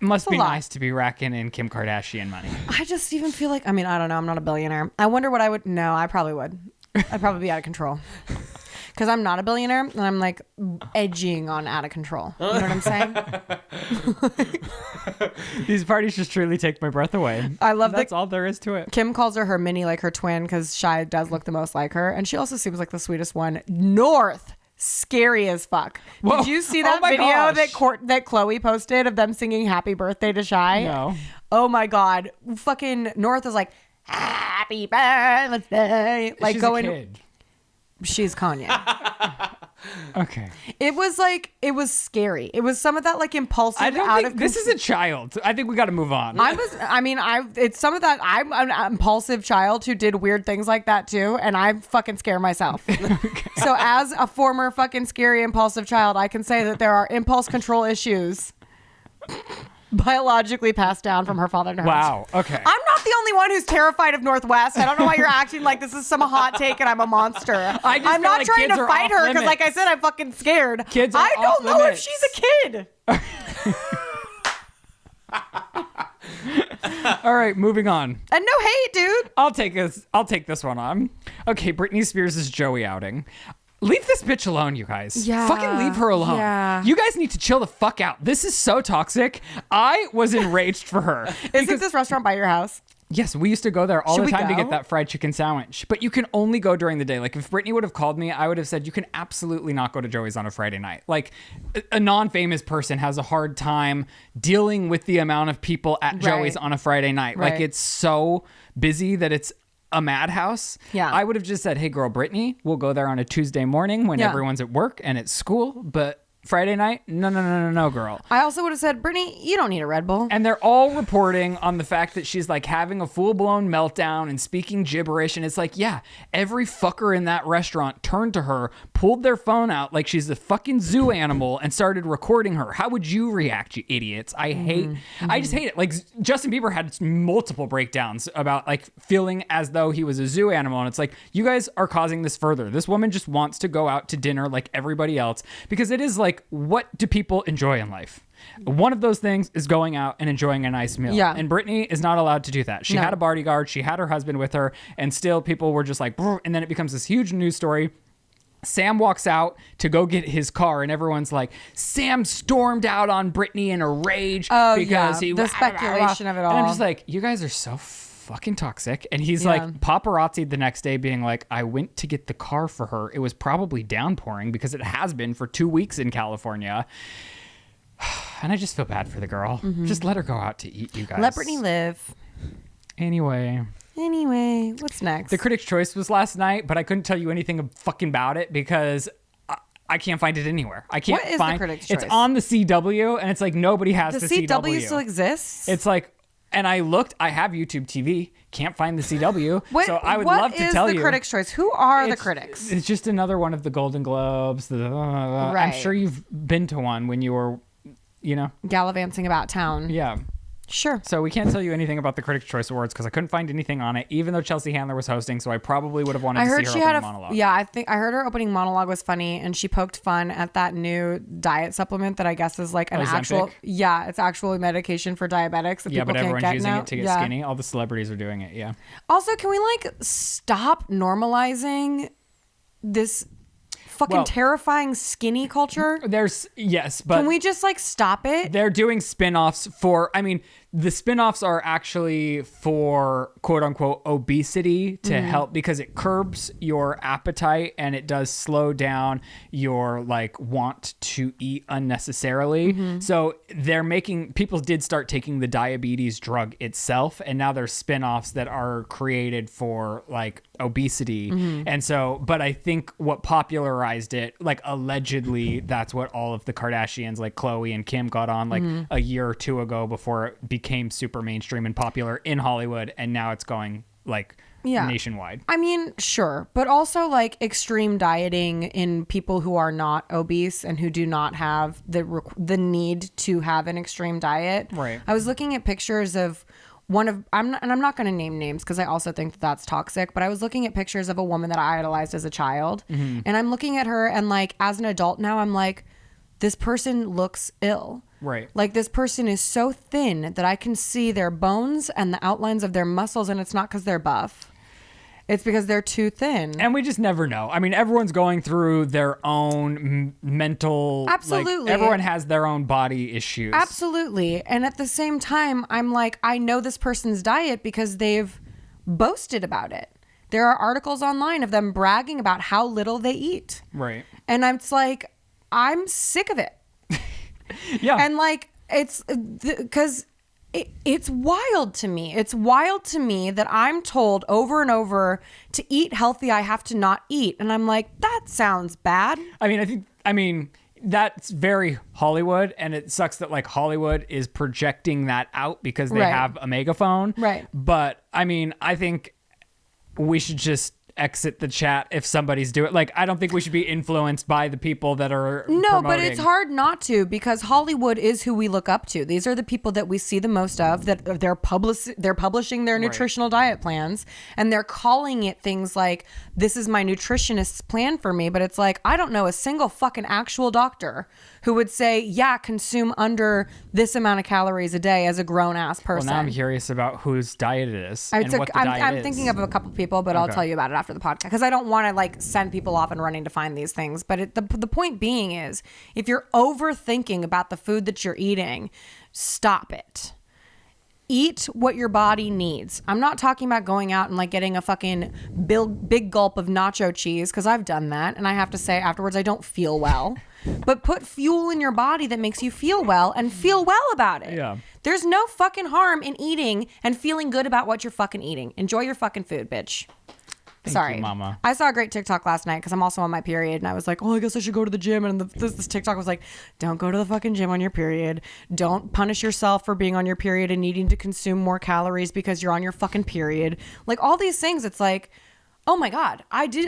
must a be lot. nice to be racking in Kim Kardashian money. I just even feel like, I mean, I don't know. I'm not a billionaire. I wonder what I would. No, I probably would. I'd probably be out of control. Because I'm not a billionaire and I'm like edging on out of control. You know what I'm saying? These parties just truly take my breath away. I love That's that all there is to it. Kim calls her mini, like her twin, because Shai does look the most like her. And she also seems like the sweetest one. North. Scary as fuck. Whoa. Did you see Oh that my video gosh. that Chloe posted of them singing Happy Birthday to Shai? No. Oh my God. Fucking North is like, Happy Birthday. Like She's going. a kid. She's Kanye. Okay. It was scary. It was some of that like impulsive I don't out think of this is a child. I think we got to move on. It's some of that. I'm an impulsive child who did weird things like that too, and I fucking scare myself. So as a former fucking scary impulsive child, I can say that there are impulse control issues biologically passed down from her father to her. Wow. Okay. I'm not the only one who's terrified of Northwest. I don't know why you're acting like this is some hot take and I'm a monster. I'm feel not like trying kids to are fight off her because, like I limits. said, I'm fucking scared. Kids are I off don't know limits. if she's a kid. All right, moving on. And no hate, dude. I'll take this one on. Okay, Britney Spears' Joey outing. Leave this bitch alone, you guys. Yeah. Fucking leave her alone. Yeah. You guys need to chill the fuck out. This is so toxic. I was enraged for her. Isn't this restaurant by your house? Yes, we used to go there all Should the we time to go? get that fried chicken sandwich. But you can only go during the day. Like, if Britney would have called me, I would have said, you can absolutely not go to Joey's on a Friday night. Like, a non-famous person has a hard time dealing with the amount of people at Joey's on a Friday night. Right. Like, it's so busy that it's a madhouse. Yeah. I would have just said, hey, girl, Britney, we'll go there on a Tuesday morning when everyone's at work and at school. But Friday night? No, girl. I also would have said, Brittany, you don't need a Red Bull. And they're all reporting on the fact that she's like having a full-blown meltdown and speaking gibberish. And it's like, yeah, every fucker in that restaurant turned to her, pulled their phone out like she's a fucking zoo animal and started recording her. How would you react, you idiots? I just hate it. Like, Justin Bieber had multiple breakdowns about like feeling as though he was a zoo animal. And it's like, you guys are causing this further. This woman just wants to go out to dinner like everybody else because it is like, what do people enjoy in life? One of those things is going out and enjoying a nice meal. Yeah. And Britney is not allowed to do that. She had a bodyguard. She had her husband with her. And still people were just like, brr, and then it becomes this huge news story. Sam walks out to go get his car, and everyone's like, Sam stormed out on Britney in a rage because he... the speculation of it all. And I'm just like, you guys are so fucking toxic. And he's like paparazzi the next day being like, I went to get the car for her. It was probably downpouring because it has been for 2 weeks in California. And I just feel bad for the girl. Just let her go out to eat, you guys. Let Brittany live. Anyway, What's next? the Critics' Choice was last night, but I couldn't tell you anything fucking about it because I can't find it anywhere. I can't What is the find Critics' It's Choice? on the CW, and it's like nobody has the the CW still exists? It's like, and I looked. I have YouTube TV. Can't find the CW. What, so I would what love to is tell the you. Critics' Choice? Who are the It's- critics? It's just another one of the Golden Globes. I'm Right. sure you've been to one when you were, Gallivanting about town. yeah. Sure. So we can't tell you anything about the Critics' Choice Awards because I couldn't find anything on it, even though Chelsea Handler was hosting. So I probably would have wanted I to heard see she her had opening monologue. Yeah, I think I heard her opening monologue was funny, and she poked fun at that new diet supplement that I guess is like an Ozempic? actual. Yeah, it's actual medication for diabetics that Yeah, people but can't everyone's get using now. it to get Yeah. skinny. All the celebrities are doing it. Yeah. Also, can we like stop normalizing this fucking Well- terrifying skinny culture? Yes, but Can we just like stop it? they're doing spin-offs for, I mean, the spin-offs are actually for quote unquote obesity to help because it curbs your appetite and it does slow down your like want to eat unnecessarily. So they're people did start taking the diabetes drug itself, and now there's spin-offs that are created for like obesity. And so, but I think what popularized it, like allegedly that's what all of the Kardashians like Khloe and Kim got on like a year or two ago before it became super mainstream and popular in Hollywood, and now it's going like nationwide. I mean, sure, but also like extreme dieting in people who are not obese and who do not have the need to have an extreme diet. Right. I was looking at pictures of I'm not going to name names because I also think that that's toxic, but I was looking at pictures of a woman that I idolized as a child, and I'm looking at her and like as an adult now, I'm like, this person looks ill. Right. Like this person is so thin that I can see their bones and the outlines of their muscles, and it's not because they're buff. It's because they're too thin. And we just never know. I mean, everyone's going through their own mental... Absolutely. Like, everyone has their own body issues. Absolutely. And at the same time, I'm like, I know this person's diet because they've boasted about it. There are articles online of them bragging about how little they eat. Right. And it's like, I'm sick of it. Yeah. And like, it's because It's wild to me. It's wild to me that I'm told over and over to eat healthy, I have to not eat. And I'm like, that sounds bad. I mean, that's very Hollywood, and it sucks that like Hollywood is projecting that out because they have a megaphone. Right. But I mean, I think we should just exit the chat if somebody's doing like I don't think we should be influenced by the people that are But it's hard not to, because Hollywood is who we look up to. These are the people that we see the most of, that they're publishing their nutritional diet plans, and they're calling it things like, this is my nutritionist's plan for me. But it's like, I don't know a single fucking actual doctor who would say, yeah, consume under this amount of calories a day as a grown ass person. Well, now I'm curious about whose diet it is and what the diet I'm is. thinking of a couple people, but I'll tell you about it after the podcast, because I don't want to like send people off and running to find these things. But the point being is, if you're overthinking about the food that you're eating, stop it. Eat what your body needs. I'm not talking about going out and like getting a fucking big gulp of nacho cheese, because I've done that and I have to say afterwards I don't feel well. But put fuel in your body that makes you feel well, and feel well about it. Yeah. There's no fucking harm in eating and feeling good about what you're fucking eating. Enjoy your fucking food, bitch. Thank you, Mama. I saw a great TikTok last night because I'm also on my period, and I was like, oh, I guess I should go to the gym. And this TikTok was like, don't go to the fucking gym on your period. Don't punish yourself for being on your period and needing to consume more calories because you're on your fucking period. Like all these things, it's like, oh my God, I do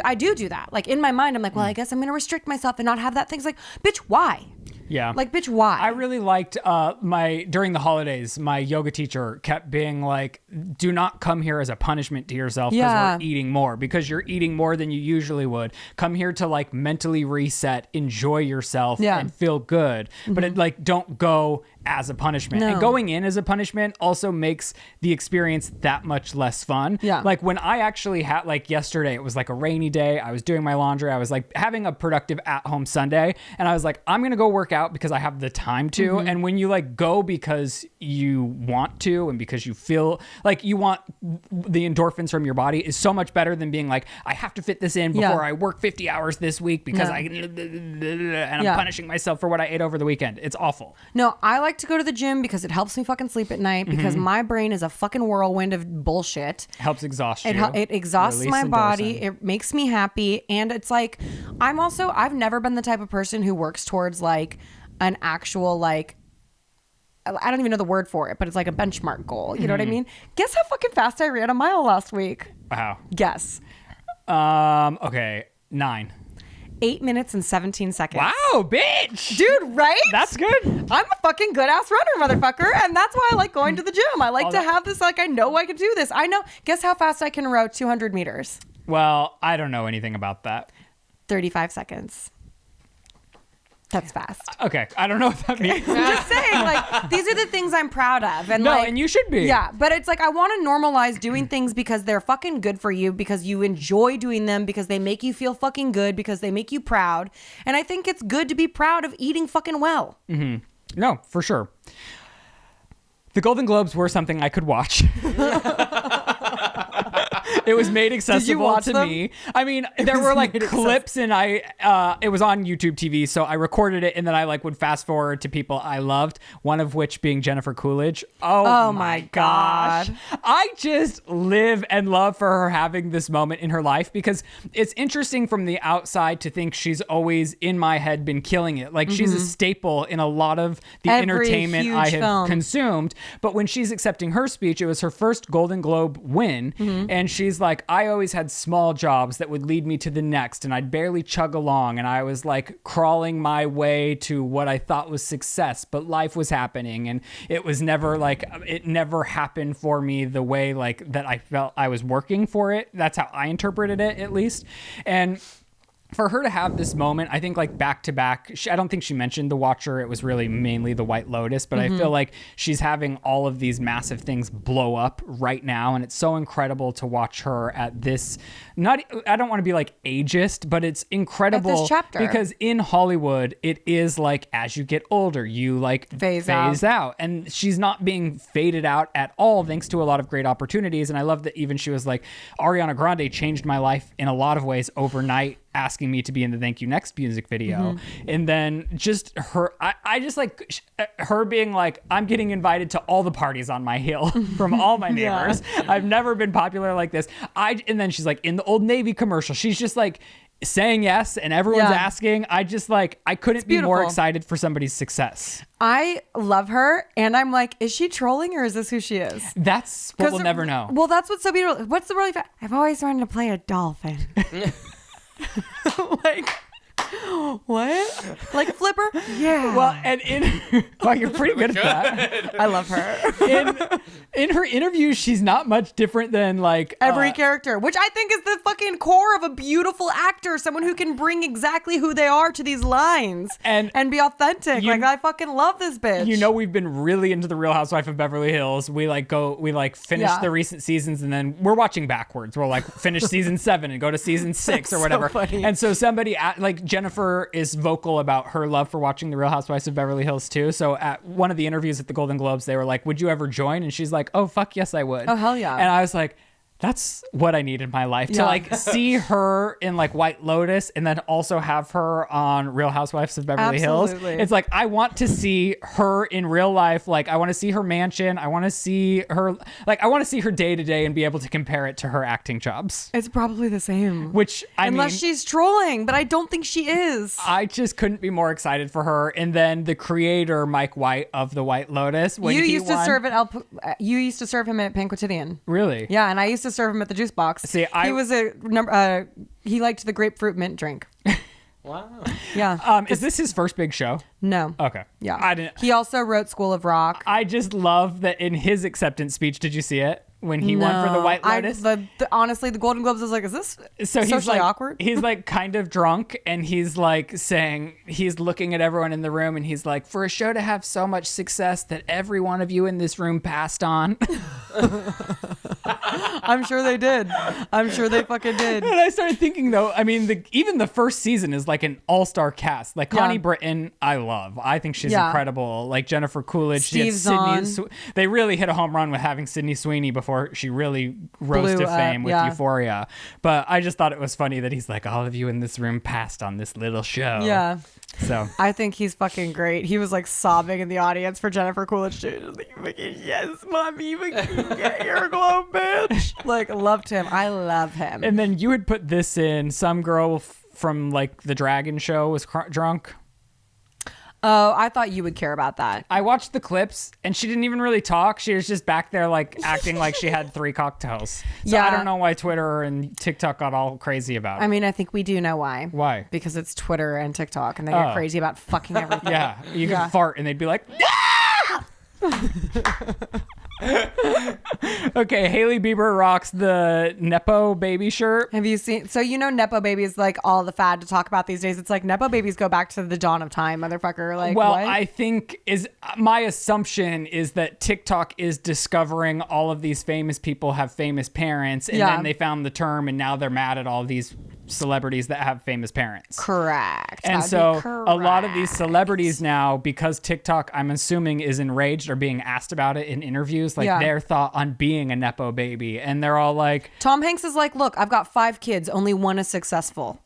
that. Like in my mind, I'm like, well, I guess I'm going to restrict myself and not have that thing. It's like, bitch, why? Yeah. Like, bitch, why? I really liked during the holidays, my yoga teacher kept being like, do not come here as a punishment to yourself because we're eating more, because you're eating more than you usually would. Come here to like mentally reset, enjoy yourself and feel good. But it like, don't go as a punishment. And going in as a punishment also makes the experience that much less fun. Yeah. Like when I actually had, like yesterday, it was like a rainy day. I was doing my laundry. I was like having a productive at-home Sunday. And I was like, I'm going to go work out because I have the time to. And when you like go because you want to and because you feel like you want the endorphins from your body, is so much better than being like, I have to fit this in before I work 50 hours this week because I'm punishing myself for what I ate over the weekend. It's awful. No, I like to go to the gym because it helps me fucking sleep at night, because my brain is a fucking whirlwind of bullshit. Helps exhaust you. It exhausts Release my body. endorphin. It makes me happy. And it's like, I've never been the type of person who works towards like an actual like, I don't even know the word for it, but it's like a benchmark goal. You know what I mean? Guess how fucking fast I ran a mile last week? Wow. Guess. Okay. 9. 8 minutes and 17 seconds. Wow, bitch. Dude, right? That's good. I'm a fucking good ass runner, motherfucker. And that's why I like going to the gym. I like to have this, like, I know I can do this. I know. Guess how fast I can row 200 meters? Well, I don't know anything about that. 35 seconds. That's fast. Okay. I don't know what that means. Just saying, like, these are the things I'm proud of. And No, like, and you should be. Yeah, but it's like, I want to normalize doing things because they're fucking good for you, because you enjoy doing them, because they make you feel fucking good, because they make you proud. And I think it's good to be proud of eating fucking well. Mm-hmm. No, for sure. The Golden Globes were something I could watch. It was made accessible to me. I mean, there were like clips, and it was on YouTube TV, so I recorded it, and then I like would fast forward to people I loved, one of which being Jennifer Coolidge. Oh my gosh. I just live and love for her having this moment in her life, because it's interesting from the outside to think she's always in my head been killing it. Like she's a staple in a lot of the entertainment I have consumed. But when she's accepting her speech, it was her first Golden Globe win. And she's like, I always had small jobs that would lead me to the next, and I'd barely chug along, and I was like crawling my way to what I thought was success, but life was happening, and it was never like, it never happened for me the way like that I felt I was working for it. That's how I interpreted it, at least. And for her to have this moment, I think like back to back, I don't think she mentioned The Watcher. It was really mainly The White Lotus, but I feel like she's having all of these massive things blow up right now. And it's so incredible to watch her at this, I don't want to be like ageist, but it's incredible at this chapter. Because in Hollywood, it is like, as you get older, you like phase out. And she's not being faded out at all, thanks to a lot of great opportunities. And I love that even she was like, Ariana Grande changed my life in a lot of ways overnight. asking me to be in the Thank You Next music video. And then just her, I just like her being like, I'm getting invited to all the parties on my hill from all my neighbors. I've never been popular like this. And then she's like in the Old Navy commercial. She's just like saying yes and everyone's asking. I just like, I couldn't be more excited for somebody's success. I love her, and I'm like, is she trolling or is this who she is? That's what we'll never know. Well, that's what's so beautiful. What's the really I've always wanted to play a dolphin. Like, what? Like Flipper? Yeah. Well, and well, you're pretty good at that. I love her. In her interviews, she's not much different than like every character, which I think is the fucking core of a beautiful actor, someone who can bring exactly who they are to these lines and be authentic. Like, I fucking love this bitch. You know, we've been really into the Real Housewife of Beverly Hills. We finish the recent seasons, and then we're watching backwards. We'll like finish season 7 and go to season 6 or whatever. So funny. And so somebody like Jennifer is vocal about her love for watching the Real Housewives of Beverly Hills too. So at one of the interviews at the Golden Globes, they were like, would you ever join? And she's like, oh, fuck yes, I would. Oh, hell yeah. And I was like, that's what I need in my life, to like see her in like White Lotus and then also have her on Real Housewives of Beverly Hills. It's like, I want to see her in real life. Like, I want to see her mansion. I want to see her, like, I want to see her day to day and be able to compare it to her acting jobs. It's probably the same. Which, unless she's trolling, but I don't think she is. I just couldn't be more excited for her. And then the creator, Mike White of the White Lotus, when you used to serve him at Pan Quotidian. Really? Yeah, and I used to serve him at the juice box. See, he was he liked the grapefruit mint drink. Wow. Yeah. Is this his first big show? No. Okay. Yeah. I didn't. He also wrote School of Rock. I just love that in his acceptance speech. Did you see it? When he won for the White Lotus? Honestly, the Golden Globes was like, is this he's socially like, awkward? He's like kind of drunk, and he's like saying, he's looking at everyone in the room, and he's like, for a show to have so much success that every one of you in this room passed on. I'm sure they did. I'm sure they fucking did. And I started thinking, though, I mean, even the first season is like an all-star cast. Like Connie Britton, I love. I think she's incredible. Like Jennifer Coolidge. Steve Zahn. They really hit a home run with having Sydney Sweeney before she really rose to fame with Euphoria. But I just thought it was funny that he's like, all of you in this room passed on this little show. Yeah. So I think he's fucking great. He was like sobbing in the audience for Jennifer Coolidge too. Like, yes, mommy, you get your glow, bitch. Like, loved him. I love him. And then you had put this in. Some girl from like the Dragon show was drunk. Oh, I thought you would care about that. I watched the clips, and she didn't even really talk. She was just back there, like, acting like she had 3 cocktails. So I don't know why Twitter and TikTok got all crazy about it. I mean, I think we do know why. Why? Because it's Twitter and TikTok, and they get crazy about fucking everything. Yeah, you can fart, and they'd be like, Okay, Hailey Bieber rocks the Nepo Baby shirt. Have you seen? So you know Nepo Baby is like all the fad to talk about these days. It's like Nepo Babies go back to the dawn of time, motherfucker. Like, well, what? I think my assumption is that TikTok is discovering all of these famous people have famous parents, and then they found the term, and now they're mad at all these celebrities that have famous parents. Correct. And so a lot of these celebrities now, because TikTok, I'm assuming, is enraged, are being asked about it in interviews, like their thought on being a Nepo baby. And they're all like... Tom Hanks is like, look, I've got 5 kids. Only one is successful.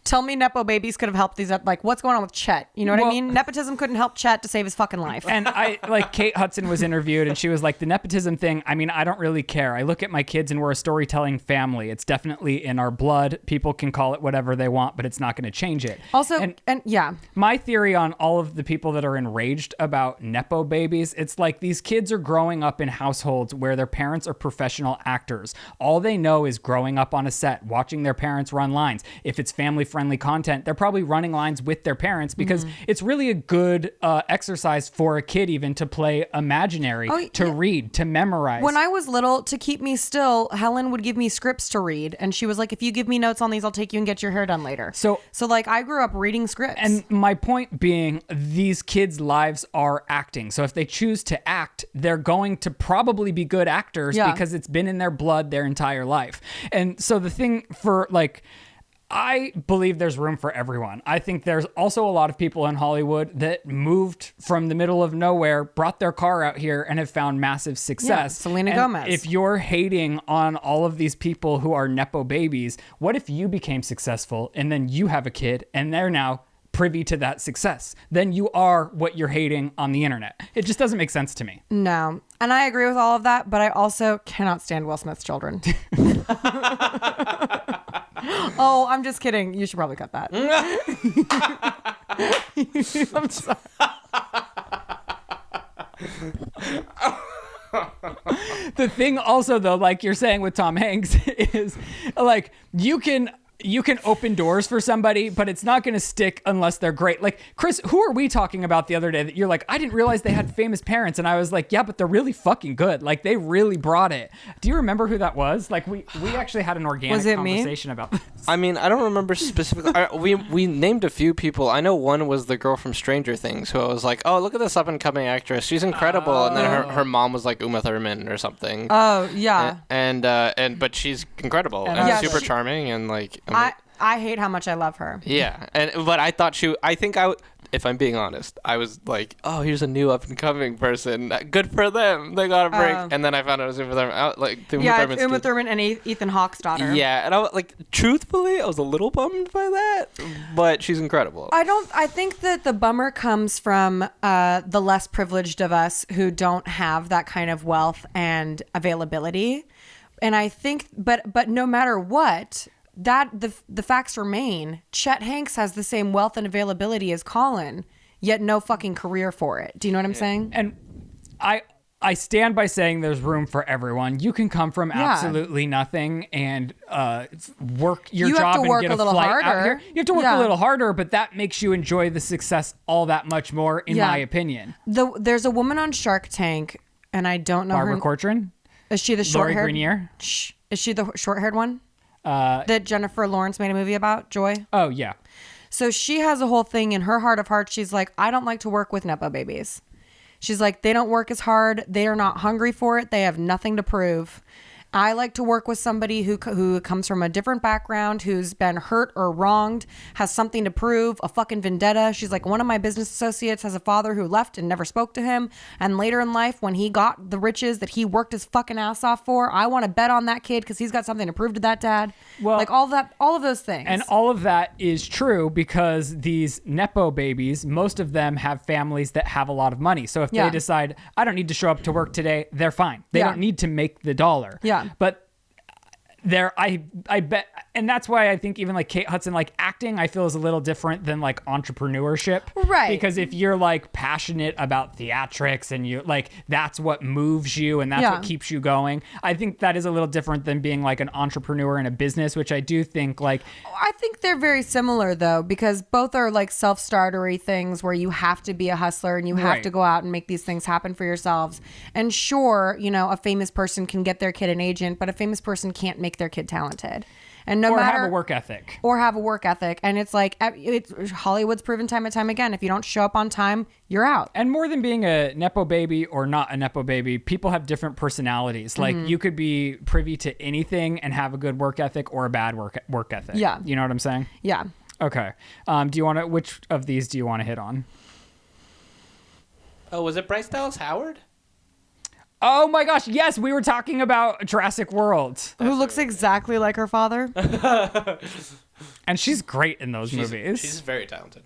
Tell me Nepo babies could have helped these up. Like, what's going on with Chet? You know what I mean? Nepotism couldn't help Chet to save his fucking life. And Kate Hudson was interviewed, and she was like, the nepotism thing, I mean, I don't really care. I look at my kids and we're a storytelling family. It's definitely in our blood. People can call it whatever they want, but it's not going to change it. Also, and my theory on all of the people that are enraged about Nepo babies, it's like these kids are growing up in households where their parents are professional actors. All they know is growing up on a set, watching their parents run lines. If it's family-friendly content, they're probably running lines with their parents because it's really a good exercise for a kid even to play imaginary, to read, to memorize. When I was little, to keep me still, Helen would give me scripts to read, and she was like, if you give me notes on these, I'll take you and get your hair done later. So like, I grew up reading scripts. And my point being, these kids' lives are acting. So if they choose to act, they're going to probably be good actors because it's been in their blood their entire life. And so the thing for like... I believe there's room for everyone. I think there's also a lot of people in Hollywood that moved from the middle of nowhere, brought their car out here, and have found massive success. Yeah, Selena Gomez. If you're hating on all of these people who are Nepo babies, what if you became successful and then you have a kid and they're now privy to that success? Then you are what you're hating on the internet. It just doesn't make sense to me. No. And I agree with all of that, but I also cannot stand Will Smith's children. Oh, I'm just kidding. You should probably cut that. I'm sorry. The thing also, though, like you're saying with Tom Hanks, is like you can open doors for somebody, but it's not going to stick unless they're great. Like, Chris, who are we talking about the other day that you're like, I didn't realize they had famous parents. And I was like, yeah, but they're really fucking good. Like, they really brought it. Do you remember who that was? Like, we actually had an organic conversation about this. I mean, I don't remember specifically. We named a few people. I know one was the girl from Stranger Things, who I was like, oh, look at this up-and-coming actress. She's incredible. And then her mom was like Uma Thurman or something. Oh, yeah. But she's incredible and super charming and like. I hate how much I love her. Yeah, but I thought if I'm being honest, I was like, oh, here's a new up and coming person. Good for them. They got a break. And then I found out it was Uma Thurman. Uma Thurman and Ethan Hawke's daughter. Yeah, and I was like, truthfully, I was a little bummed by that, but she's incredible. I think that the bummer comes from the less privileged of us who don't have that kind of wealth and availability. And I think, but no matter what, that the facts remain. Chet Hanks has the same wealth and availability as Colin, yet no fucking career for it. Do you know what I'm saying? And I stand by saying there's room for everyone. You can come from absolutely nothing and work your job and get a flight out here. You have to work a little harder, but that makes you enjoy the success all that much more, in my opinion. There's a woman on Shark Tank, and I don't know Barbara Corcoran? Is she the short-haired? Lori Greenier? Is she the short-haired one? That Jennifer Lawrence made a movie about, Joy? Oh, yeah. So she has a whole thing in her heart of hearts. She's like, I don't like to work with Nepo babies. She's like, they don't work as hard. They are not hungry for it. They have nothing to prove. I like to work with somebody who comes from a different background, who's been hurt or wronged, has something to prove, a fucking vendetta. She's like, one of my business associates has a father who left and never spoke to him. And later in life, when he got the riches that he worked his fucking ass off for, I want to bet on that kid because he's got something to prove to that dad. Well, like all of those things. And all of that is true because these Nepo babies, most of them have families that have a lot of money. So if they decide, I don't need to show up to work today, they're fine. They don't need to make the dollar. Yeah. But I bet, and that's why I think even like Kate Hudson, like acting, I feel is a little different than like entrepreneurship. Right. Because if you're like passionate about theatrics and you like, that's what moves you and that's what keeps you going. I think that is a little different than being like an entrepreneur in a business, which I do think like. I think they're very similar though, because both are like self-startery things where you have to be a hustler and you have to go out and make these things happen for yourselves. And sure, you know, a famous person can get their kid an agent, but a famous person can't make their kid talented. And no matter, have a work ethic. Or have a work ethic. And it's like, Hollywood's proven time and time again, if you don't show up on time, you're out. And more than being a Nepo baby or not a Nepo baby, people have different personalities. Like you could be privy to anything and have a good work ethic or a bad work ethic. Yeah. You know what I'm saying? Yeah. Okay. Which of these do you want to hit on? Oh, was it Bryce Dallas Howard? Oh my gosh, yes, we were talking about Jurassic World. Who looks exactly like her father. And she's great in those movies. She's very talented.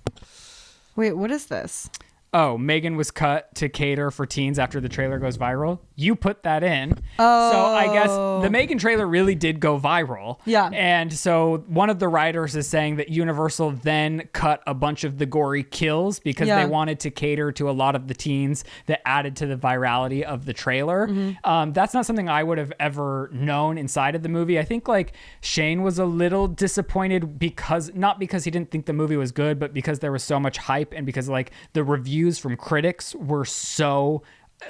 Wait, what is this? Oh, Megan was cut to cater for teens after the trailer goes viral. You put that in. Oh. So I guess the Megan trailer really did go viral. Yeah. And so one of the writers is saying that Universal then cut a bunch of the gory kills because they wanted to cater to a lot of the teens that added to the virality of the trailer. That's not something I would have ever known inside of the movie. I think like Shane was a little disappointed not because he didn't think the movie was good, but because there was so much hype and because like the reviews from critics were so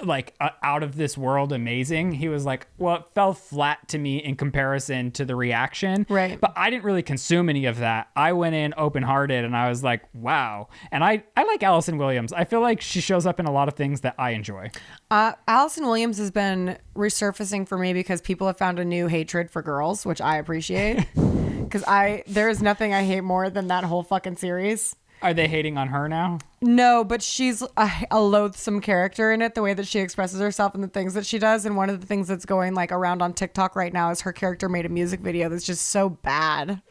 like out of this world amazing. He was like, well, it fell flat to me in comparison to the reaction. Right. But I didn't really consume any of that. I went in open-hearted and I was like, wow. And I like Allison Williams. I feel like she shows up in a lot of things that I enjoy. Allison Williams has been resurfacing for me because people have found a new hatred for girls, which I appreciate. because there is nothing I hate more than that whole fucking series. Are they hating on her now? No, but she's a loathsome character in it, the way that she expresses herself and the things that she does. And one of the things that's going like around on TikTok right now is her character made a music video that's just so bad.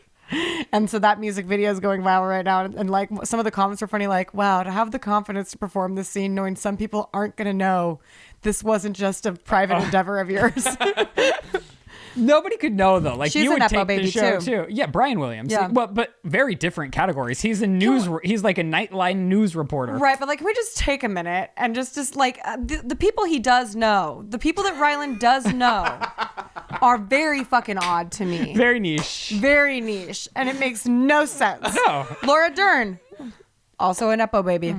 And so that music video is going viral right now. And like some of the comments are funny, like, wow, to have the confidence to perform this scene knowing some people aren't going to know this wasn't just a private endeavor of yours. Nobody could know though. Like She's you a would Nepo take baby the show too. too. Yeah, Brian Williams. Yeah. Well, but very different categories. He's a news. He's like a Nightline news reporter. Right, but like, can we just take a minute and just like the people he does know, the people that Ryland does know, are very fucking odd to me. Very niche. Very niche, and it makes no sense. No. Laura Dern, also a Nepo baby.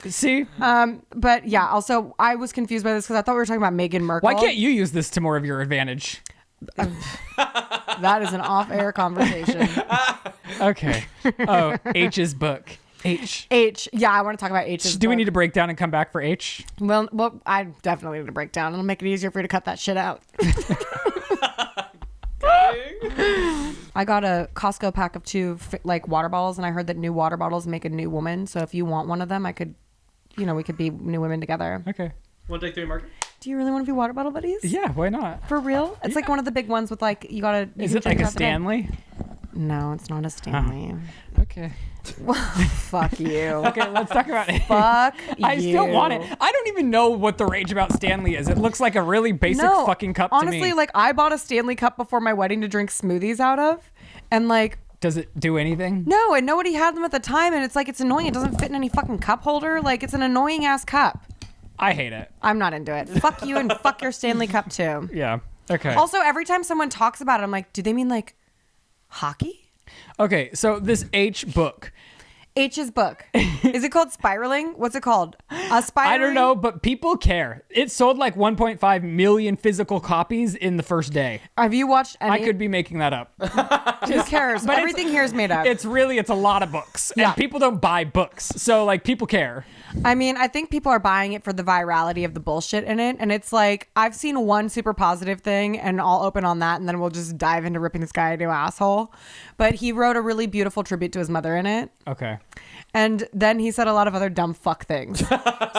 See, But yeah, also I was confused by this because I thought we were talking about Meghan Merkel. why can't you use this to more of your advantage? That is an off-air conversation. Okay. Oh, H's book. H. Yeah, I want to talk about H's. Do we book. need to break down and come back for H? Well, I definitely need to break down. It'll make it easier for you to cut that shit out. I got a Costco pack of 2 like water bottles, and I heard that new water bottles make a new woman. So if you want one of them, I could, we could be new women together. Okay. Want to take 3, Mark? Do you really want to be water bottle buddies? Yeah, why not? For real? It's like one of the big ones with like you gotta. Is it like a Stanley? No, it's not a Stanley. Okay. Fuck you. Okay, let's talk about it. Fuck I still want it. I don't even know what the rage about Stanley is. It looks like a really basic fucking cup to me. Honestly, like I bought a Stanley cup before my wedding to drink smoothies out of, and like. Does it do anything? No, and nobody had them at the time, and it's like it's annoying. It doesn't fit in any fucking cup holder. Like it's an annoying ass cup. I hate it. I'm not into it. Fuck you and fuck your Stanley Cup too. Yeah. Okay. Also, every time someone talks about it, I'm like, do they mean like hockey? Okay, so this H book. H's book. Is it called Spiraling? What's it called? A Spiraling? I don't know, but people care. It sold like 1.5 million physical copies in the first day. Have you watched any? I could be making that up. Who cares? But Everything here is made up. It's a lot of books. Yeah. And people don't buy books. So like people care. I mean, I think people are buying it for the virality of the bullshit in it. And it's like, I've seen one super positive thing and I'll open on that and then we'll just dive into ripping this guy a new asshole. But he wrote a really beautiful tribute to his mother in it. Okay. And then he said a lot of other dumb fuck things.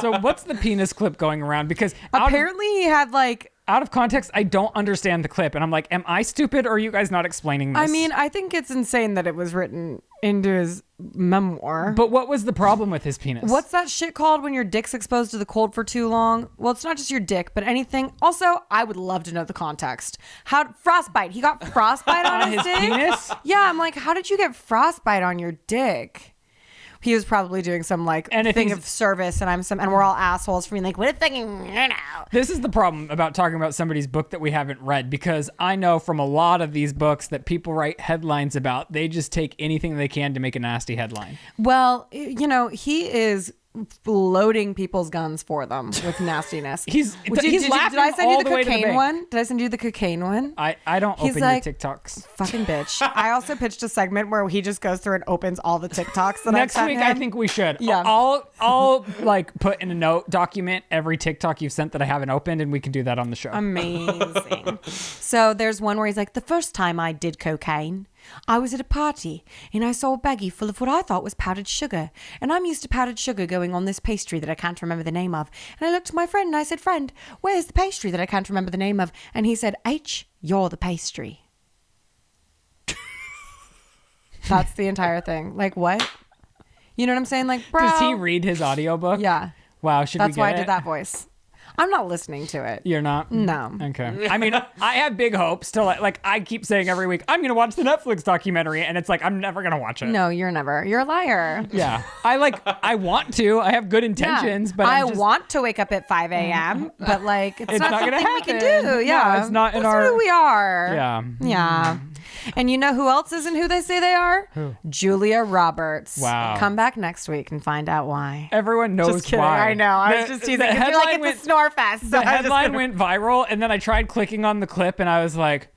So what's the penis clip going around? Because Apparently he had like... out of context, I don't understand the clip. And I'm like, am I stupid or are you guys not explaining this? I mean, I think it's insane that it was written into his memoir. But what was the problem with his penis? What's that shit called when your dick's exposed to the cold for too long? Well, it's not just your dick, but anything. Also, I would love to know the context. How frostbite? He got frostbite on his dick? penis? Yeah, I'm like, how did you get frostbite on your dick? He was probably doing some like And if thing he's- of service, and we're all assholes for being like, what a fucking This is the problem about talking about somebody's book that we haven't read, because I know from a lot of these books that people write headlines about, they just take anything they can to make a nasty headline. Well, he is loading people's guns for them with nastiness. He's did laughing I send all you the the way to the cocaine bank. one? Did I send you the cocaine one? I don't He's open like, your TikToks. Fucking bitch. I also pitched a segment where he just goes through and opens all the TikToks that Next I've sent week, him. I think we should. Yeah. I'll like put in a note, document every TikTok you've sent that I haven't opened, and we can do that on the show. Amazing. So there's one where he's like, the first time I did cocaine, I was at a party and I saw a baggie full of what I thought was powdered sugar. And I'm used to powdered sugar going on this pastry that I can't remember the name of. And I looked at my friend and I said, friend, where's the pastry that I can't remember the name of? And he said, H, you're the pastry. That's the entire thing. Like, what? You know what I'm saying? Like, bro. Does he read his audiobook? Yeah. Wow, should we That's get why I it? did that voice. I'm not listening to it. You're not? No. Okay. I mean, I have big hopes to like I keep saying every week, I'm going to watch the Netflix documentary, and it's like, I'm never going to watch it. No, you're never. You're a liar. Yeah. I want to. I have good intentions, but I I'm just, want to wake up at 5 a.m., but like it's, It's not, not gonna something we can happen. do. No, Yeah, it's not in That's our- who we are. Yeah. Yeah. And you know who else isn't who they say they are? Who? Julia Roberts. Wow. Come back next week and find out why. Everyone knows Just kidding. why. I know. I was The- just teasing. the 'Cause you're like, headline it's a snore fest. So The I was just headline gonna- went viral, and then I tried clicking on the clip, and I was like,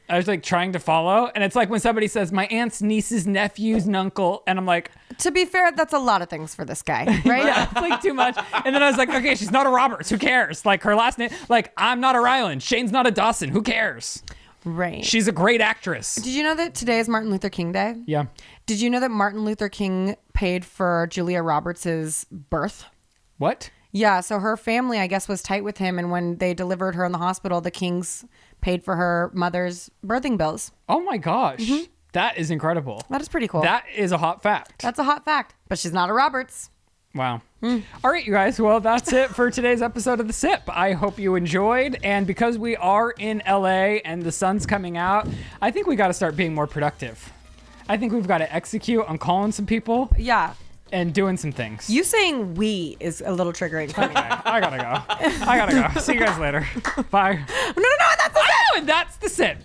I was like trying to follow, and it's like when somebody says my aunt's niece's nephew's uncle, and I'm like, To be fair, that's a lot of things for this guy, right? yeah, it's like too much. And then I was like, okay, she's not a Roberts. Who cares? Like her last name, like I'm not a Ryland. Shane's not a Dawson. Who cares? Right. She's a great actress. Did you know that today is Martin Luther King Day? Yeah. Did you know that Martin Luther King paid for Julia Roberts' birth? What? Yeah, so her family, I guess, was tight with him, and when they delivered her in the hospital, the Kings paid for her mother's birthing bills. Oh my gosh. That is incredible. That is pretty cool. That is a hot fact. That's a hot fact, but she's not a Roberts. Wow. All right, you guys. Well, that's it for today's episode of The Sip. I hope you enjoyed. And because we are in LA and the sun's coming out, I think we got to start being more productive. I think we've got to execute on calling some people Yeah. and doing some things. You saying we is a little triggering for me. I gotta go. See you guys later. Bye. No, that's the And that's The Sip.